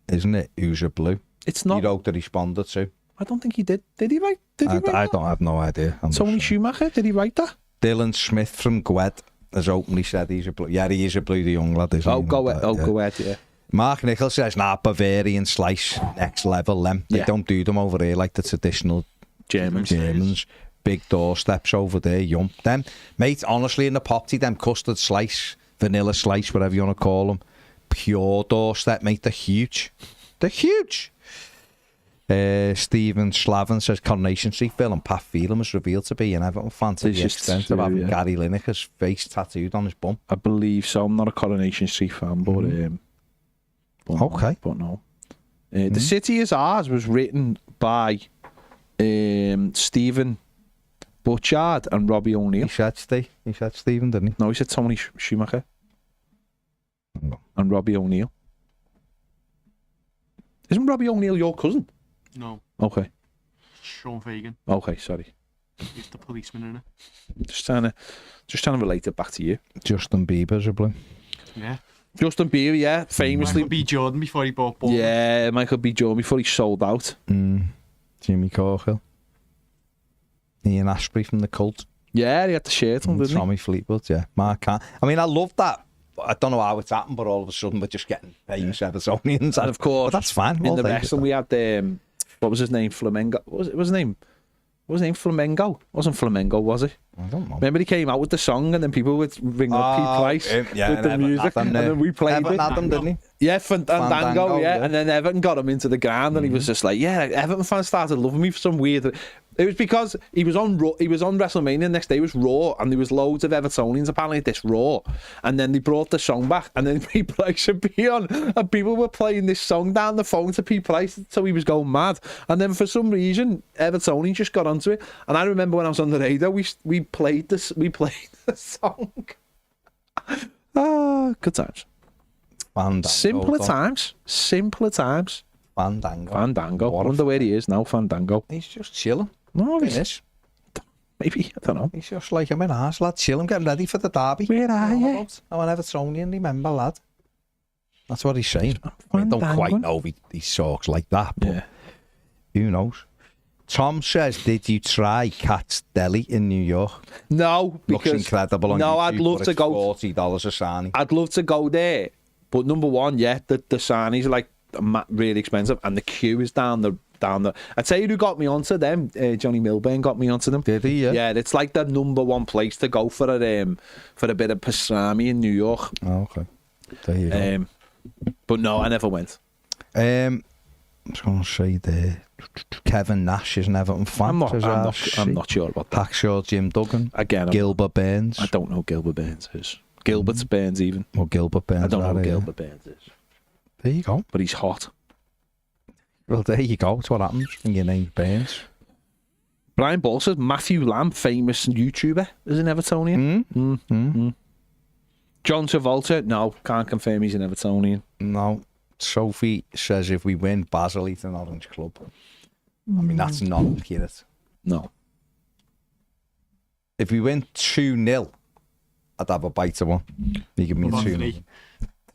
isn't it? Who's a Blue? It's not. He wrote the responder to. I don't think he did. Did he write? I don't have no idea. Tony Schumacher, did he write that? Dylan Smith from Gwed has openly said he's a Blue. Yeah, he is a Blue, the young lad, isn't he? Go ahead, yeah. Mark Nichols says, Bavarian slice, next level, them. They don't do them over here like the traditional Germans. Big doorsteps over there, yum. Them, mate, honestly, in the popty, them custard slice, vanilla slice, whatever you want to call them, pure doorstep, mate, they're huge. They're huge. Stephen Slavin says Coronation Street Phil and Pat Phelan was revealed to be an Everton fan to the extent of having Gary Lineker's face tattooed on his bum. I believe so. I'm not a Coronation Street fan, but okay. But no. The City is Ours was written by Stephen Butchard and Robbie O'Neill. He said Stephen, didn't he? No, he said Tony Schumacher and Robbie O'Neill. Isn't Robbie O'Neill your cousin? No. Okay. Sean Fagan. Okay, sorry. He's the policeman in it. Just trying to relate it back to you. Justin Bieber's a Blue. Yeah. Justin Bieber, yeah, famously. Michael B. Jordan before he bought Bournemouth. Yeah, Michael B. Jordan before he sold out. Jimmy Corkill. Ian Ashbury from the Cult. Yeah, he had the shirt on, didn't he? Tommy Fleetwood, yeah. Mark Kahn. I mean, I love that. I don't know how it's happened, but all of a sudden we're just getting famous Evertonians. And of course, but that's fine. In the wrestling, we had what was his name? Flamengo. What was his name? What was his name? Flamengo. Wasn't Flamengo, was it? I don't know. Remember he came out with the song and then people would ring up Pete Price with the music and then we played Everton it. had them, didn't he? Yeah, Fandango, yeah. And then Everton got him into the ground and he was just like, yeah, Everton fans started loving me for some weird... It was because he was on WrestleMania the next day. It was Raw and there was loads of Evertonians apparently at this Raw. And then they brought the song back and then Pete Price should be on and people were playing this song down the phone to Pete Price, so he was going mad. And then for some reason Evertonians just got onto it. And I remember when I was on the radio, we played the song. Good times. Fandango. Simpler times. Fandango. I wonder where he is now, Fandango. He's just chilling. No, he is. Maybe, I don't know. He's just like, I'm in arse, lad, chilling, getting ready for the derby. Where are you? I'm an Evertonian, remember, lad. That's what he's saying. I mean, don't quite know if he talks like that, but who knows? Tom says, did you try Cat's Deli in New York? No, because... Looks incredible on YouTube, I'd love to go... $40 a sarnie. I'd love to go there, but number one, the sarnies are like really expensive, and the queue is down the. I tell you who got me onto them. Johnny Milburn got me onto them. Did he? Yeah. Yeah, it's like the number one place to go for a bit of pastrami in New York. Oh, okay. There you go. But no, I never went. I was going to say Kevin Nash is an Everton fan. I'm not sure about that. Packshaw, Jim Duggan. Again, Gilbert Burns. I don't know who Gilbert Burns is. Gilbert's Burns even. Well, Gilbert Burns. I don't know who Gilbert Burns is. There you go. But he's hot. Well, there you go. That's what happens when your name's Burns. Brian Ball says Matthew Lamb, famous YouTuber, is an Evertonian. John Travolta, no, can't confirm he's an Evertonian. No. Sophie says if we win, Basil eats an Orange Club. I mean, that's not accurate. No. If we win 2-0, I'd have a bite of one. You give me a 2-0.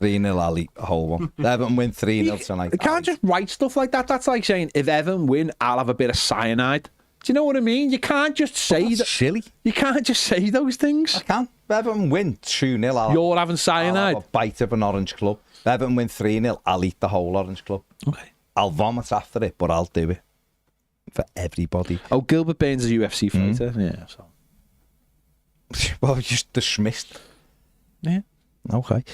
3-0, I'll eat a whole one. Everton win 3-0 tonight. You can't just write stuff like that. That's like saying, if Everton win, I'll have a bit of cyanide. Do you know what I mean? You can't just say that. Silly. You can't just say those things. I can't. If Everton win 2-0, you're having cyanide. I'll have a bite of an Orange Club. If Everton win 3-0, I'll eat the whole Orange Club. Okay. I'll vomit after it, but I'll do it for everybody. Oh, Gilbert Burns is a UFC fighter. Yeah, so. Well, just dismissed. Yeah. Okay.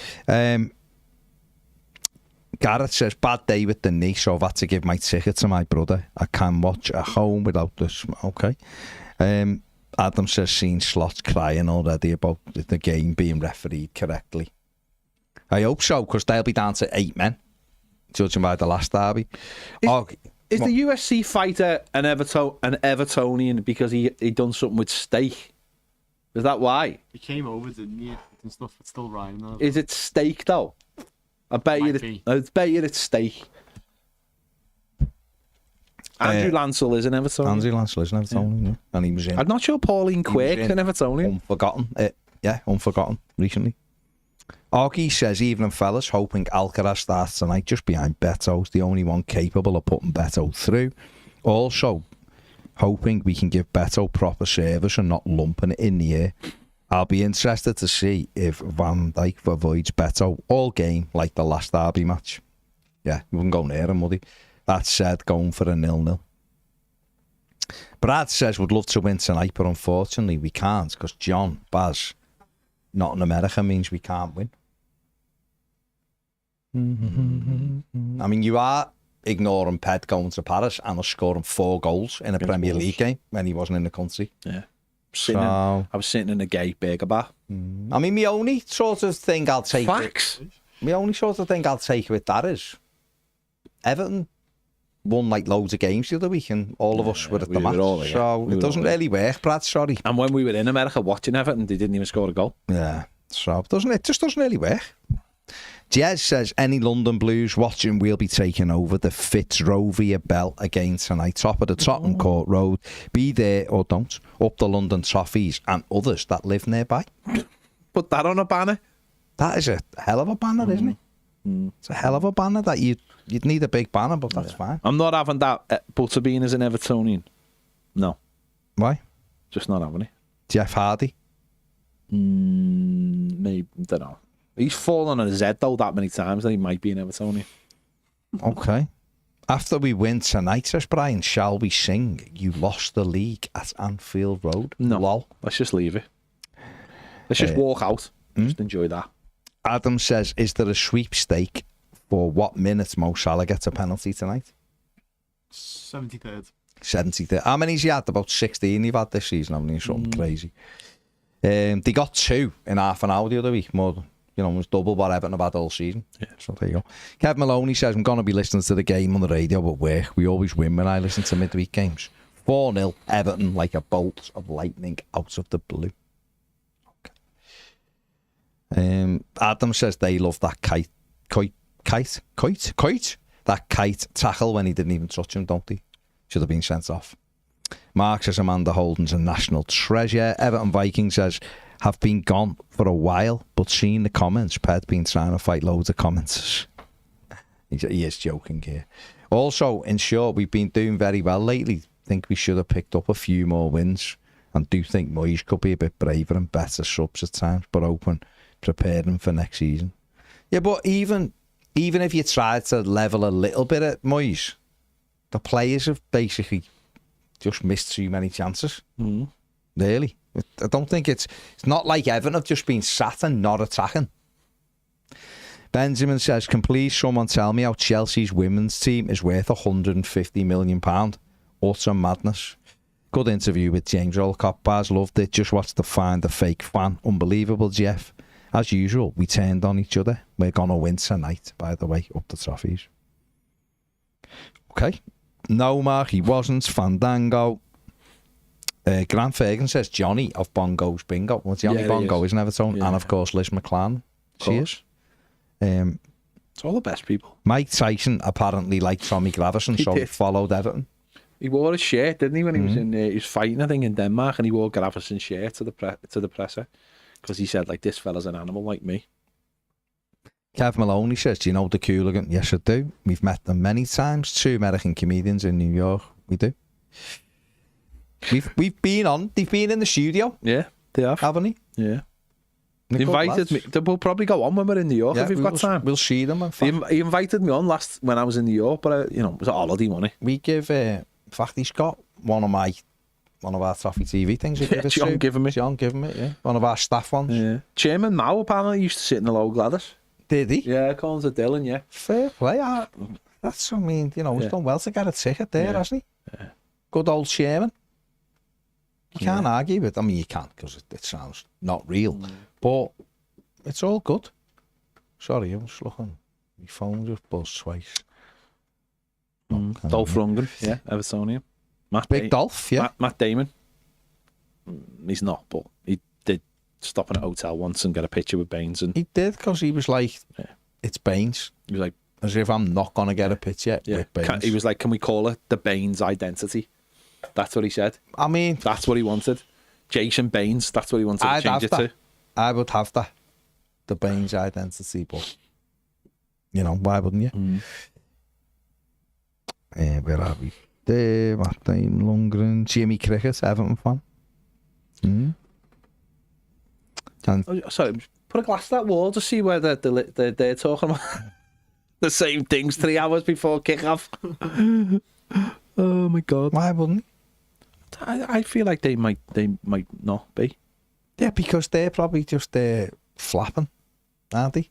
Gareth says, bad day with the knee, so I've had to give my ticket to my brother. I can watch at home without this. Okay. Adam says, seen Slots crying already about the game being refereed correctly. I hope so, because they'll be down to 8 men, judging by the last derby. Is the UFC fighter an Evertonian because he done something with steak? Is that why? He came over, didn't he? And stuff. It's still rhyme though. Is it steak though? I bet you it's steak. Andrew Lancel is an Evertonian. Andrew Lancel is an Evertonian, yeah. And he was in. I'm not sure Pauline Quirk's an Evertonian. Unforgotten. Unforgotten recently. Augie says, evening fellas, hoping Alcaraz starts tonight just behind Beto's, the only one capable of putting Beto through. Also, hoping we can give Beto proper service and not lumping it in the air. I'll be interested to see if Van Dijk avoids Beto all game like the last derby match. Yeah, we wouldn't go near him, would he? That said, going for a 0-0. Brad says, would love to win tonight, but unfortunately we can't because John, Baz, not in America means we can't win. I mean, you are ignoring Ped going to Paris and us scoring 4 goals in a Premier League game when he wasn't in the country. Yeah. I was sitting in a gay burger bar. I mean, my only sort of thing I'll take... Facts. My only sort of thing I'll take with that is Everton won like loads of games the other week and all of us were at the match. So it doesn't really work, Brad, sorry. And when we were in America watching Everton, they didn't even score a goal. Yeah, so it just doesn't really work. Jez says, any London Blues watching, we'll be taking over the Fitzrovia Bell again tonight. Top of the Tottenham Court Road. Be there or don't. Up the London Toffees and others that live nearby. Put that on a banner. That is a hell of a banner, isn't it? It's a hell of a banner that you'd need a big banner, but that's fine. I'm not having that Butterbean as an Evertonian. No. Why? Just not having it. Jeff Hardy? Maybe, don't know. He's fallen on his head though that many times that he might be an Evertonian. Okay. After we win tonight, says Brian, shall we sing You Lost the League at Anfield Road? No. Lol. Let's just leave it. Let's just walk out. Just enjoy that. Adam says, is there a sweepstake for what minutes Mo Salah gets a penalty tonight? 73rd. 73rd. How many's he had? About 16 you've had this season, haven't you? Something crazy. They got 2 in half an hour the other week, more than, it was double what Everton have had all season. Yeah. So there you go. Kev Maloney says, I'm going to be listening to the game on the radio at work. We always win when I listen to midweek games. 4-0 Everton like a bolt of lightning out of the blue. Adam says they love that kite tackle when he didn't even touch him, don't they? Should have been sent off. Mark says Amanda Holden's a national treasure. Everton Viking says have been gone for a while, but seeing the comments, Ped been trying to fight loads of commenters. He is joking here. Also, in short, we've been doing very well lately. Think we should have picked up a few more wins, and do think Moyes could be a bit braver and better subs at times, but open. Prepare them for next season. Yeah, but even if you try to level a little bit at Moyes, the players have basically just missed too many chances. Really. I don't think it's not like Everton have just been sat and not attacking. Benjamin says, can please someone tell me how Chelsea's women's team is worth £150 million? Utter madness. Good interview with James Olcott. Baz loved it. Just watched to find the fake fan. Unbelievable, Jeff. As usual, we turned on each other. We're going to win tonight, by the way, up the Toffees. Okay. No, Mark, he wasn't. Fandango. Grant Ferguson says Johnny of Bongo's Bingo. Well, Johnny Bongo is an Everton. Yeah. And, of course, Liz McPartland. She is. It's all the best people. Mike Tyson apparently liked Tommy Gravison, so he followed Everton. He wore a shirt, didn't he, when he was in he was fighting, I think, in Denmark, and he wore Gravison's shirt to the presser. Because he said, like, this fella's an animal like me. Kev Maloney says, do you know the Cooligan? Yes, I do. We've met them many times. 2 American comedians in New York. We do. We've been on. They've been in the studio. Yeah, they have. Haven't they? Yeah. He invited me. We'll probably go on when we're in New York if we've got time. We'll see them. He invited me on when I was in New York, but it was a holiday money. We give. In fact, he's got one of our Toffee TV things. John giving it. Yeah. One of our staff ones. Yeah. Chairman Mao apparently used to sit in the low Gladys. Did he? Yeah, calling to Dylan. Yeah. Fair play. He's done well to get a ticket there, hasn't he? Yeah. Good old chairman. You can't argue with. I mean, you can't because it sounds not real, but it's all good. Sorry, I was looking. My phone just buzzed twice. Dolph Lundgren, yeah, Evertonian. Big Dolph, yeah. Matt Damon. He's not, but he did stop in a hotel once and get a picture with Baines. And he did because he was like, it's Baines. He was like, as if I'm not going to get a picture with Baines. He was like, can we call it the Baines identity? That's what he said. I mean, that's what he wanted. Jason Baines, that's what he wanted to change it to. I would have that. The Baines identity, but why wouldn't you? Where are we? There, Matt Damon, Lundgren, Jimmy Cricket, Everton fan. Sorry, put a glass to that wall to see where they're talking about the same things 3 hours before kick-off. Oh my God! Why wouldn't he? I feel like they might not be. Yeah, because they're probably just flapping, aren't they?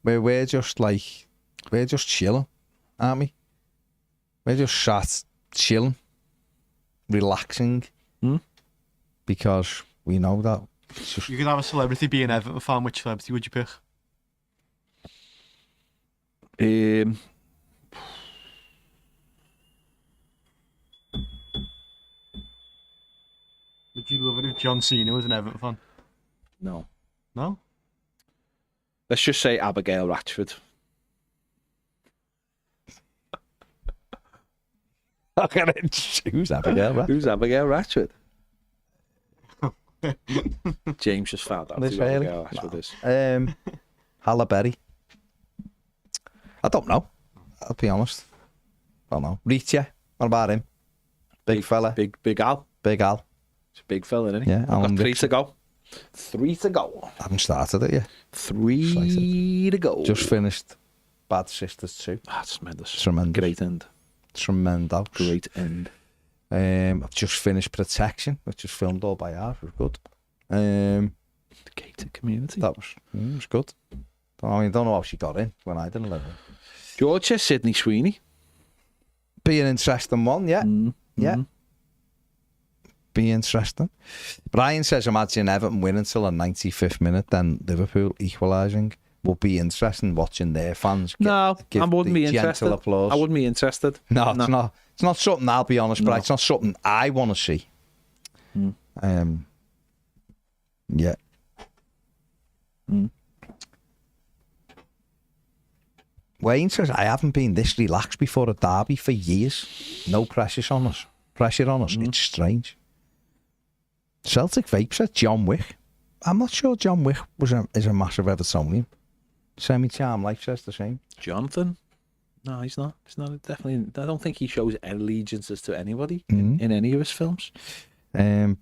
We're just chilling, aren't we? We're just sat chilling, relaxing, because we know that. You could have a celebrity be an Everton fan. Which celebrity would you pick? Would you love it if John Cena was an Everton fan? No. No? Let's just say Abigail Ratchford. Who's Abigail Ratchford? Who's Abigail Ratchford? James just found out who Abigail Ratchford is. Halle Berry. I don't know. I'll be honest. I don't know. Richa. What about him? Big fella. Big Al. Big Al. It's a big fella, isn't he? Yeah. I've got 3 to go. 3 to go. I haven't started it yet. 3 to go. Just finished Bad Sisters 2. That's tremendous. Tremendous. Great end. Tremendous. Great end. I've just finished Protection, which is filmed all by art. It was good. The gated community. That was good. I don't know how she got in when I didn't live in. Georgia, Sydney Sweeney. Be an interesting one, yeah. Yeah. Be interesting. Brian says, imagine Everton winning till the 95th minute, then Liverpool equalising. Will be interesting watching their fans. I wouldn't be interested. Applause. I wouldn't be interested. No, it's not. It's not something, I'll be honest, but it's not something I want to see. Yeah. Wayne says, I haven't been this relaxed before a derby for years. No pressure on us. It's strange. Celtic Vape said John Wick. I'm not sure John Wick is a massive Evertonian. Semi-Charm Life says the same. Jonathan? No, he's not. He's not definitely. I don't think he shows allegiances to anybody in any of his films. The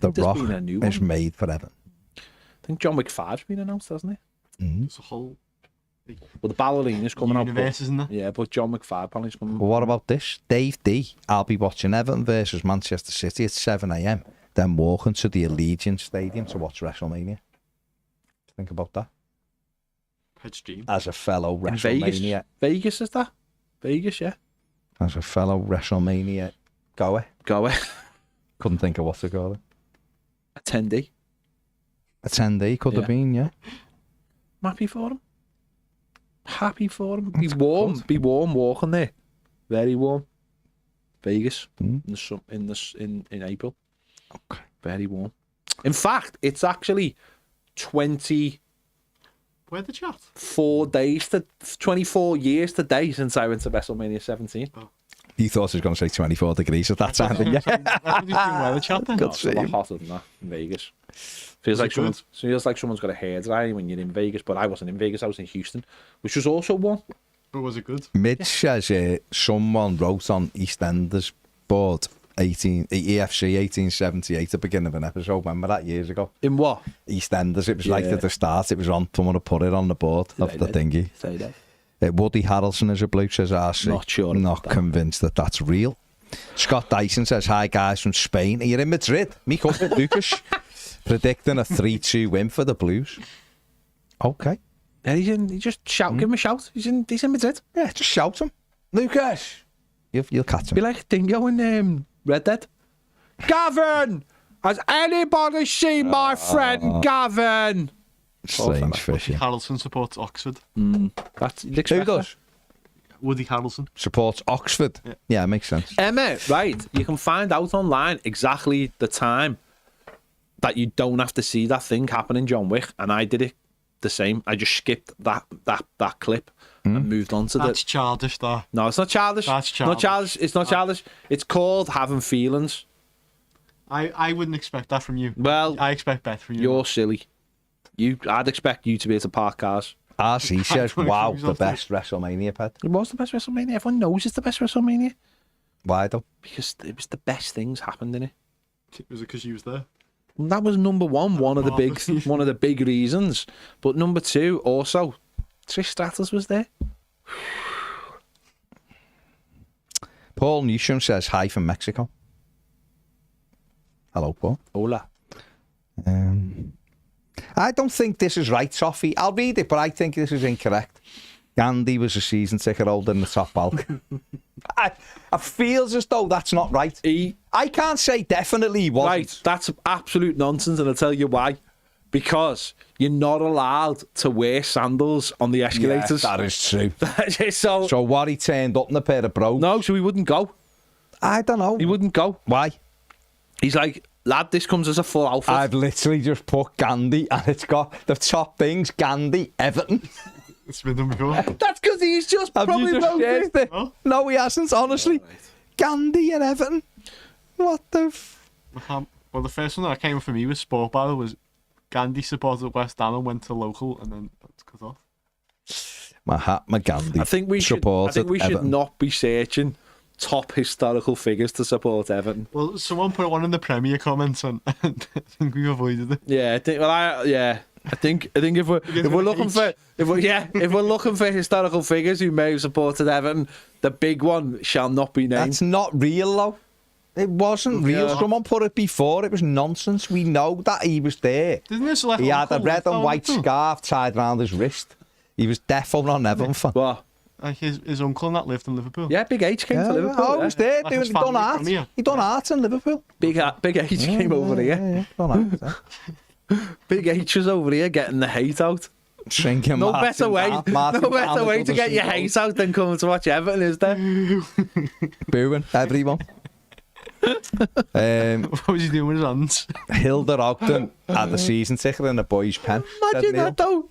Rock is made for Everton. I think John Wick 5's been announced, hasn't it? It's a whole. Well, the ballerina's coming out. Universe, isn't it? Yeah, but John Wick 5 apparently is coming. Well, what about this? Dave D. I'll be watching Everton versus Manchester City at 7 a.m. Then walking to the Allegiant Stadium to watch WrestleMania. Think about that. As a fellow WrestleMania. Vegas is that? Vegas, yeah. As a fellow WrestleMania goer. Couldn't think of what to call it. Attendee Could have been, yeah. I'm happy for him. Be warm walking there. Very warm. Vegas in April. Okay. Very warm. In fact, it's actually 20. Where the chat? 24 years today since I went to WrestleMania 17. Oh. You thought it was going to say 24 degrees at that time, didn't you? Weather chat then. It's a lot hotter than that in Vegas. Feels like someone's got a hairdryer when you're in Vegas, but I wasn't in Vegas, I was in Houston, which was also warm. But was it good? Mitch says someone wrote on EastEnders board, EFC 1878, the beginning of an episode. Remember that years ago? In what? EastEnders. It was right at the start. It was on. Someone to put it on the board of the thingy. Say that. Woody Harrelson is a blue, says RC. Not sure. Not convinced that that's real. Scott Dyson says, hi guys from Spain. Are you in Madrid? Meet up with Lucas. Predicting a 3-2 win for the Blues. Okay. Yeah, he just shout. Give him a shout. He's in Madrid. Yeah, just shout him. Lucas. You'll catch him. Be like Dingo in Red Dead. Gavin! Has anybody seen my friend Gavin? Strange fish. Woody Harrelson supports Oxford. That's Who does? Woody Harrelson. Supports Oxford. Yeah, it makes sense. Emma, right, you can find out online exactly the time that you don't have to see that thing happen in John Wick, and I did it the same. I just skipped that clip and moved on to That's childish, though. No, it's not childish. That's childish. Not childish. It's not childish. It's called having feelings. I wouldn't expect that from you. Well, I expect better from you. You're silly. I'd expect you to be able to park cars. RC says, wow, the best WrestleMania, Pet. It was the best WrestleMania. Everyone knows it's the best WrestleMania. Why though? Because it was the best things happened in it. Was it because you was there? That was number one of the big reasons. But number two, also, Trish Stratus was there. Paul Newsham says, hi from Mexico. Hello, Paul. Hola. I don't think this is right, Toffee. I'll read it, but I think this is incorrect. Gandhi was a season ticket holder in the top bulk. I feels as though that's not right. I can't say definitely he wasn't. Right, that's absolute nonsense, and I'll tell you why. Because you're not allowed to wear sandals on the escalators. Yeah, that is true. So what, he turned up in a pair of brogues? No, so he wouldn't go. I don't know. He wouldn't go. Why? He's like, lad, this comes as a full outfit. I've literally just put Gandhi, and it's got the top things, Gandhi, Everton. It's been done before. That's because he's just probably shared it. Huh? No, he hasn't, honestly. Oh, right. Gandhi and Everton. What the Well, the first one that came up for me was Sport Battle was Gandhi supported West Ham and went to local, and then that's cut off. Mahatma Gandhi. I think we should not be searching top historical figures to support Everton. Well, someone put one in the Premier comments, and I think we avoided it. Yeah, I think if we're looking for historical figures who may have supported Everton, the big one shall not be named. That's not real, though. It wasn't real. Yeah. Someone put it before. It was nonsense. We know that he was there. Didn't this like He had a red and white scarf tied around his wrist. He was definitely not an Everton fan. What? Like his uncle and that lived in Liverpool. Yeah, Big H came to Liverpool. Oh, he was there Like doing. his He done family art. from here. He done art in Liverpool. Big H came over here. Yeah, done art. Big H was over here getting the hate out. Singing No Martin better way to get your Douglas. hate out than coming to watch Everton, is there? Booing everyone. What was he doing with his hands? Hilda Ogden had the season ticket in a boy's pen. Imagine that though.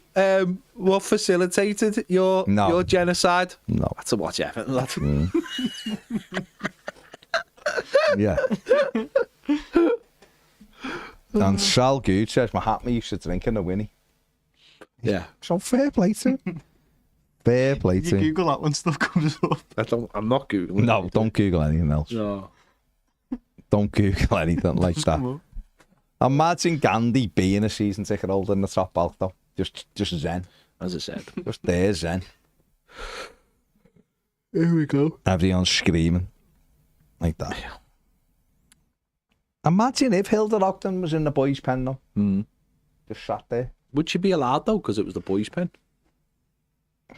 What facilitated your genocide? No. That's to watch Everton, lad. Yeah. And Sal Good says Mahatma used to drink in a Winnie. Yeah. So fair play to him. Fair play You to him. Google that when stuff comes up. I'm not Googling. No, don't Google anything else. No. Don't Google anything like that. Imagine Gandhi being a season ticket holder in the top bulk, though. Just zen. As I said. Just there, zen. Here we go. Everyone's screaming. Like that. Imagine if Hilda Ogden was in the boys' pen, though. Just sat there. Would she be allowed though? Because it was the boys' pen.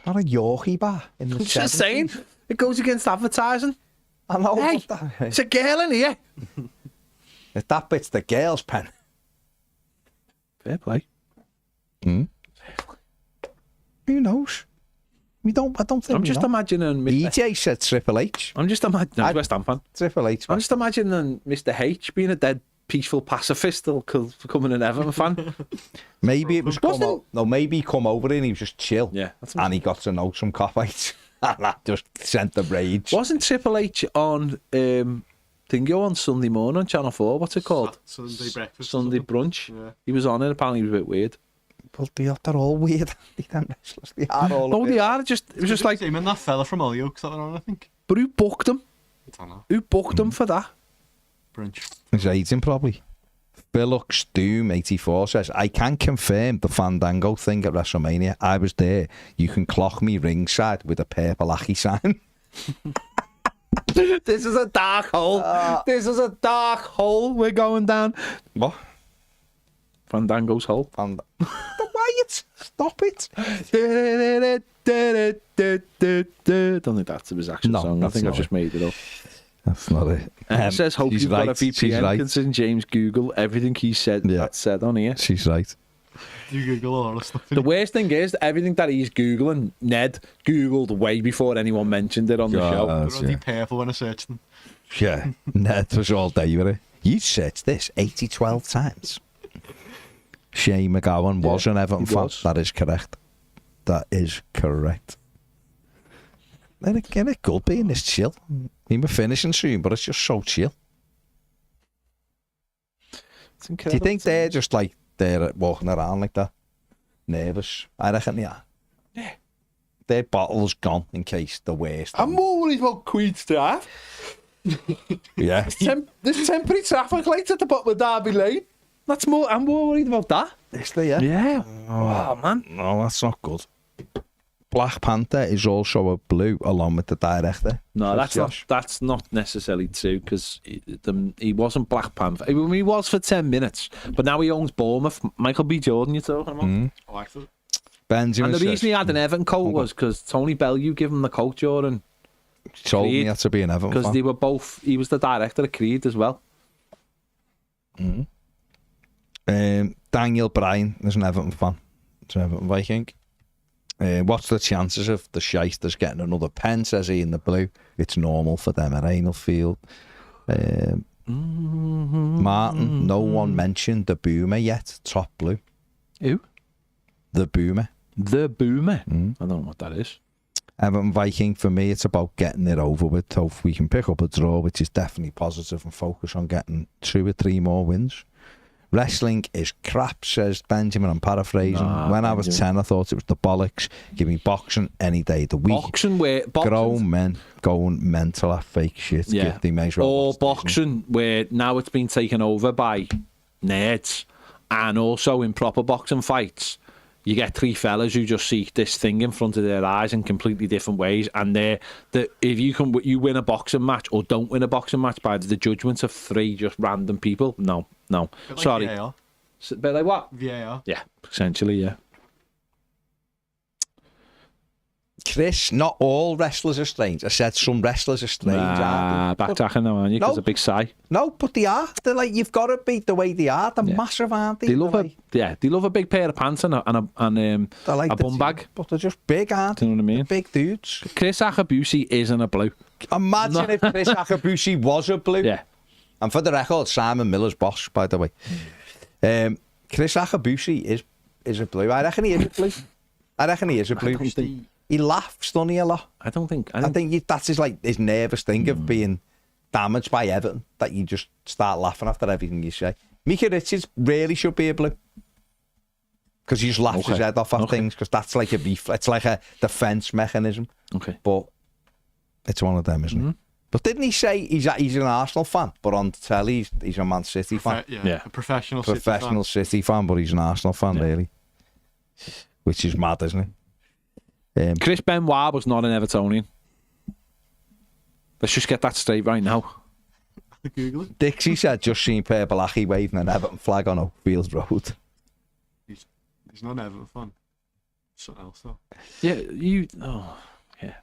Not a Yorkie bar in the Just 70s. saying. It goes against advertising. I know. Hey, it's a girl in here. If that bit's the girl's pen. Fair play. Who knows? I don't think I'm we just know. imagining. EJ said Triple H. I'm just imagining. I'm a West Ham fan. Triple H. I'm just imagining Mr. H being a dead peaceful pacifist becoming an Everton fan. Maybe it was maybe he come over and he was just chill. Yeah, that's and he got to know some copies. And that just sent the rage. Wasn't Triple H on Dingo on Sunday morning on Channel 4? What's it called? Sunday breakfast. Sunday brunch. Yeah. He was on it. Apparently, he was a bit weird. Well, they're all weird. They're restless. They are all. No, they are. It was just like. him and that fella from Hollyoaks that were on, I think. But who booked him? I don't know. Who booked him for that? Brunch. He's eating probably. Philux Doom 84 says, I can confirm the Fandango thing at WrestleMania. I was there. You can clock me ringside with a purple Aki sign. This is a dark hole. This is a dark hole we're going down. What? Fandango's hole. Quiet. Stop it. Don't think that's his actual song. I think I've just made it up. That's not it. It says, hope you've got a VPN, considering James Google everything he said that's said on here. She's right. You Google a lot of stuff. The worst thing is, everything that he's Googling, Ned Googled way before anyone mentioned it on the show. They're only purple when I searched them. Yeah, Ned was all day with it. You searched this 12 times. Shane McGowan was an Everton fan. That is correct. That is correct. And again, it could be in this chill. I mean, we're finishing soon, but it's just so chill. Do you think they're just like, they're walking around like that? Nervous? I reckon they are. Yeah. Their bottle's gone in case the worst. I'm more worried about Queen's Drive. Yeah. There's temporary traffic lights at the bottom of Derby Lane. I'm more worried about that. Is there, yeah? Yeah. Oh, man. No, that's not good. Black Panther is also a blue along with the director. No, that's not necessarily true, because he wasn't Black Panther. He was for 10 minutes, but now he owns Bournemouth. Michael B. Jordan, you're talking about? I like it. Benjamin and the reason he had an Everton coat was because Tony Bellew gave him the coat, Jordan. Told me he had to be an Everton fan. Because they were both, he was the director of Creed as well. Daniel Bryan is an Everton fan. It's an Everton Viking. What's the chances of the Shysters getting another pen, says he in the blue? It's normal for them at Anal Field. Martin, no one mentioned the Boomer yet. Top blue. Who? The Boomer. The Boomer? I don't know what that is. Everton Viking, for me, it's about getting it over with. So if we can pick up a draw, which is definitely positive, and focus on getting 2 or 3 more wins. Wrestling is crap, says Benjamin. I'm paraphrasing. When I was 10, I thought it was the bollocks. Give me boxing any day of the week. Boxing where grown men going mental at fake shit. Yeah. Or boxing where now it's been taken over by nerds, and also in proper boxing fights, you get 3 fellas who just see this thing in front of their eyes in completely different ways, and if you win a boxing match or don't win a boxing match by the judgment of 3 just random people, no. Like Sorry. VAR. But like what? VAR. Yeah, essentially, yeah. Chris, not all wrestlers are strange. I said some wrestlers are strange. Backtracking now, aren't you? Because a big sigh. No, but they are. They're like, you've got to be the way they are. They're massive, aren't they? They love a big pair of pants and a bum bag. But they're just big, aren't they? Do you know what I mean? They're big dudes. Chris Akabusi isn't a blue. Imagine if Chris Akabusi was a blue. Yeah. And for the record, Simon Miller's boss, by the way. Chris Akabusi is a blue. I reckon he is a blue. He laughs, doesn't he, a lot? I think that's his nervous thing of being damaged by Everton, that you just start laughing after everything you say. Micah Richards really should be a blue, because he just laughs his head off at things, because that's like it's like a defence mechanism. Okay. But it's one of them, isn't it? But didn't he say he's an Arsenal fan, but on telly he's a Man City fan? Yeah, a professional City fan, but he's an Arsenal fan, really. Which is mad, isn't it? Chris Benoit was not an Evertonian. Let's just get that straight right now. Google it. Dixie said just seen Purple Aki waving an Everton flag on Oakfield Road. He's not an Everton fan. Something else though. Yeah, yeah.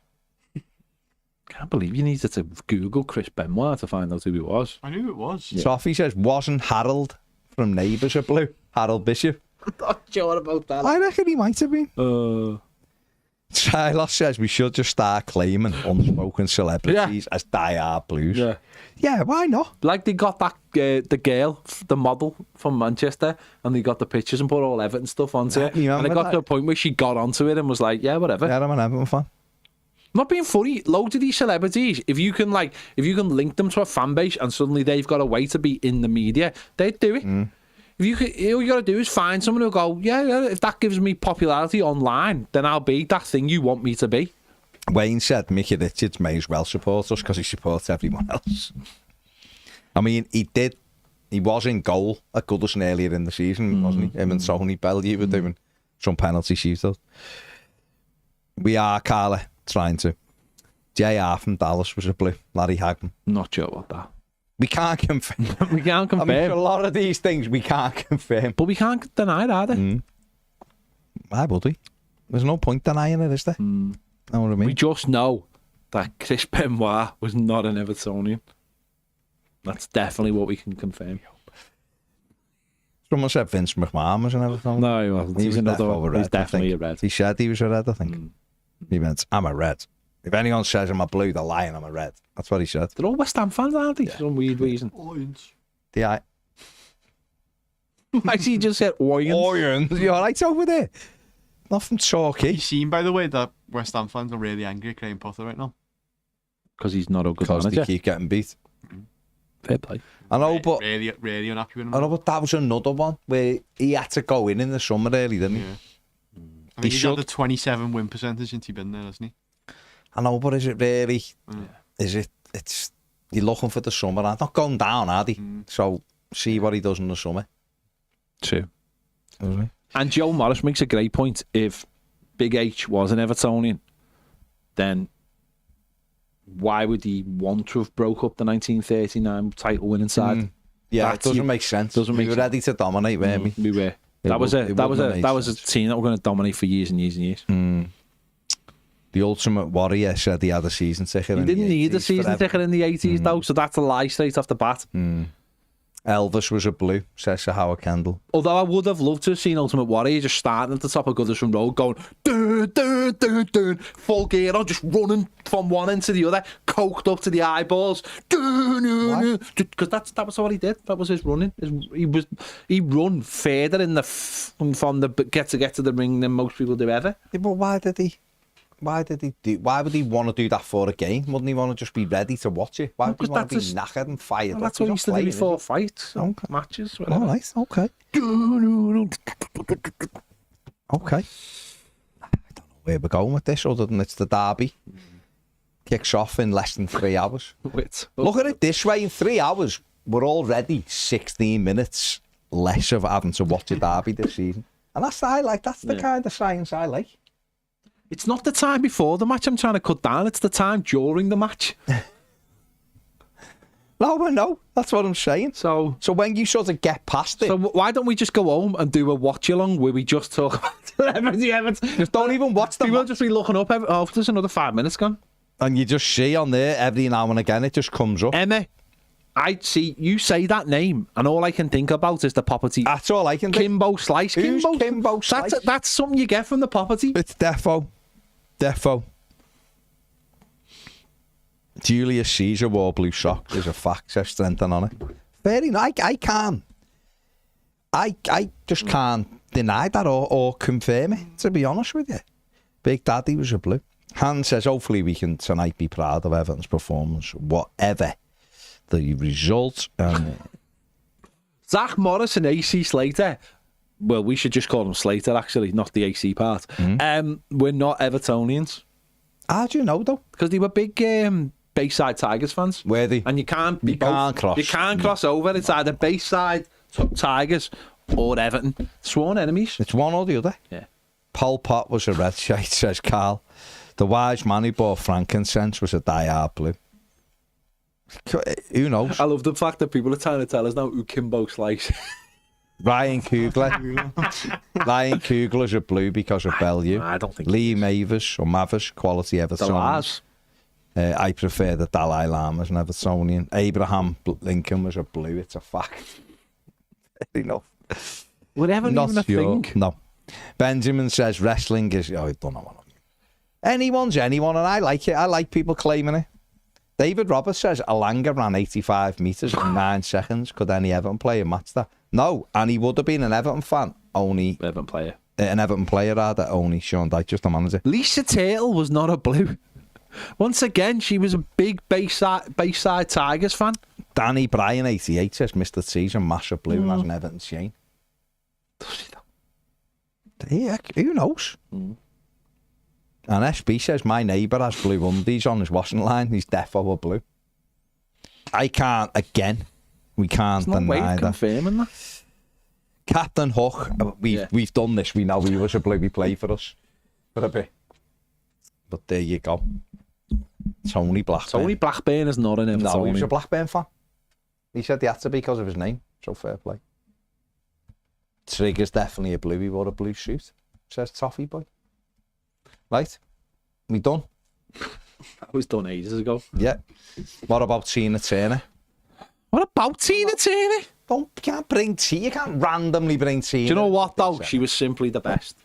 Can't believe you needed to Google Chris Benoit to find out who he was. I knew it was. Yeah. Toffee says, wasn't Harold from Neighbours a blue? Harold Bishop. I'm not sure about that. I reckon he might have been. Silas says we should just start claiming unspoken celebrities as die-hard blues. Yeah, why not? Like they got that the girl, the model from Manchester, and they got the pictures and put all Everton stuff onto it. And it got to a point where she got onto it and was like, yeah, whatever. Yeah, I'm an Everton fan. Not being funny, loads of these celebrities, if you can link them to a fan base and suddenly they've got a way to be in the media, they'd do it. If all you got to do is find someone who'll go, yeah, if that gives me popularity online, then I'll be that thing you want me to be. Wayne said Mickey Richards may as well support us because he supports everyone else. I mean, he was in goal at Goodison earlier in the season, wasn't he? Him and Tony Bellew were doing some penalty shootouts. We are, Carla, trying to. JR from Dallas was a blue. Larry Hagman. Not sure about that. We can't confirm. We can't confirm. I mean, a lot of these things we can't confirm. But we can't deny it either. Why would we? There's no point denying it, is there? Know what I mean? We just know that Chris Benoit was not an Evertonian. That's definitely what we can confirm. Someone said Vince McMahon was an Evertonian. No, he wasn't. He's another one. He's definitely a red. He said he was a red, I think. He went, I'm a red. If anyone says I'm a blue, they're lying, I'm a red. That's what he said. They're all West Ham fans, aren't they? For some weird reason. Orange. Yeah. Why did he just say Orions? Orions. You're right over there. Nothing chalky. You seen, by the way, that West Ham fans are really angry at Graham Potter right now? Because he's not a good Because manager. they keep getting beat. Fair play. I know, but Really unhappy with him. I know, but that was another one where he had to go in the summer early, didn't he? Yeah. I think he's got the 27 win percentage since he's been there, hasn't he? I know, but is it really? Is it? It's you're looking for the summer. I'm not going down, are they? So see what he does in the summer. True. Doesn't And Joe Morris makes a great point. If Big H was an Evertonian, then why would he want to have broke up the 1939 title winning side? Yeah, it doesn't make sense. We were ready to dominate, weren't we? We were. That was a team that were going to dominate for years and years and years. The Ultimate Warrior said he had a season ticket. He didn't need a season ticket in the 80s, though, so that's a lie straight off the bat. Elvis was a blue, says Sir Howard Kendall. Although I would have loved to have seen Ultimate Warrior just starting at the top of Goodison Road, going dun, dun, dun, dun, full gear on, just running from one end to the other, coked up to the eyeballs. Because that was what he did. That was his running. He run further in from the get to the ring than most people do ever. Yeah, but why would he want to do that for a game? Wouldn't he want to just be ready to watch it? Why would he want to be knackered and fired? Well, that's what he used to do before fights, matches, whatever. All right, okay. Okay. I don't know where we're going with this other than it's the derby. Kicks off in less than 3 hours. Look at it this way, in 3 hours, we're already 16 minutes less of having to watch a derby this season. And that's what I like. That's the kind of science I like. It's not the time before the match I'm trying to cut down, it's the time during the match. No, that's what I'm saying. So when you sort of get past it... So why don't we just go home and do a watch-along where we just talk about celebrity Everton? Just don't even watch them. We'll just be looking up, there's another 5 minutes gone. And you just see on there, every now and again, it just comes up. Emma, I see you say that name, and all I can think about is the property. That's all I can think. Kimbo Slice. Who's Kimbo Slice? That's something you get from the property. It's Defo. Julius Caesar wore blue socks. There's a fact, says Strenton on it. Very nice. I just can't deny that or confirm it, to be honest with you. Big Daddy was a blue. Han says, hopefully we can tonight be proud of Everton's performance, whatever the result. Zach Morris and AC Slater. Well, we should just call them Slater, actually, not the AC part. We're not Evertonians. How do you know, though? Because they were big Bayside Tigers fans. Were they? And you can't be cross. You can't cross over. It's either Bayside Tigers or Everton. Sworn enemies. It's one or the other. Yeah. Pol Pot was a red shite, says Carl. The wise man who bought frankincense was a diehard blue. Who knows? I love the fact that people are trying to tell us now who Kimbo Slice. Ryan Kugler's a blue because of Bellew. I don't think Lee Mavis, quality Evertonian. I prefer the Dalai Lama as an Evertonian. Abraham Lincoln was a blue. It's a fact. Fair enough. Would Ever even a thing? No. Benjamin says wrestling is... I don't know what I mean. Anyone's anyone, and I like it. I like people claiming it. David Roberts says Alanga ran 85 metres in 9 seconds. Could any Everton player match that? No, and he would have been an Everton fan. Only Everton player. An Everton player, rather. Only Sean Dyche, just the manager. Lisa Turtle was not a blue. Once again, she was a big Bayside Tigers fan. Danny Bryan, 88, says Mr. T's a massive blue and has an Everton chain. Does he though? Yeah, who knows? And SB says my neighbour has blue undies on his washing line. He's defo a blue. I can't, again, We can't There's no way deny of that. confirming that. Captain Hook, we've done this. We know he was a bloody play for us for a bit. But there you go. Tony Blackburn. Tony Blackburn is not an Evertonian. No, he was a Blackburn fan. He said he had to be because of his name. So fair play. Trigger's definitely a blue. He wore a blue suit. Says Toffee boy. Right? We done? That was done ages ago. Yeah. What about Tina Turner? What about Tina Turner? You can't bring Tina. You can't randomly bring Tina. Do you know what, though? She was simply the best.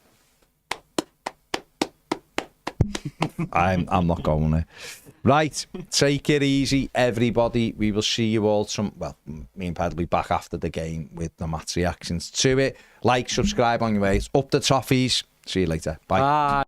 I'm not going there. Right, take it easy, everybody. We will see you all me and Ped will be back after the game with the match reactions to it. Like, subscribe on your ways. Up the Toffies. See you later. Bye. Bye.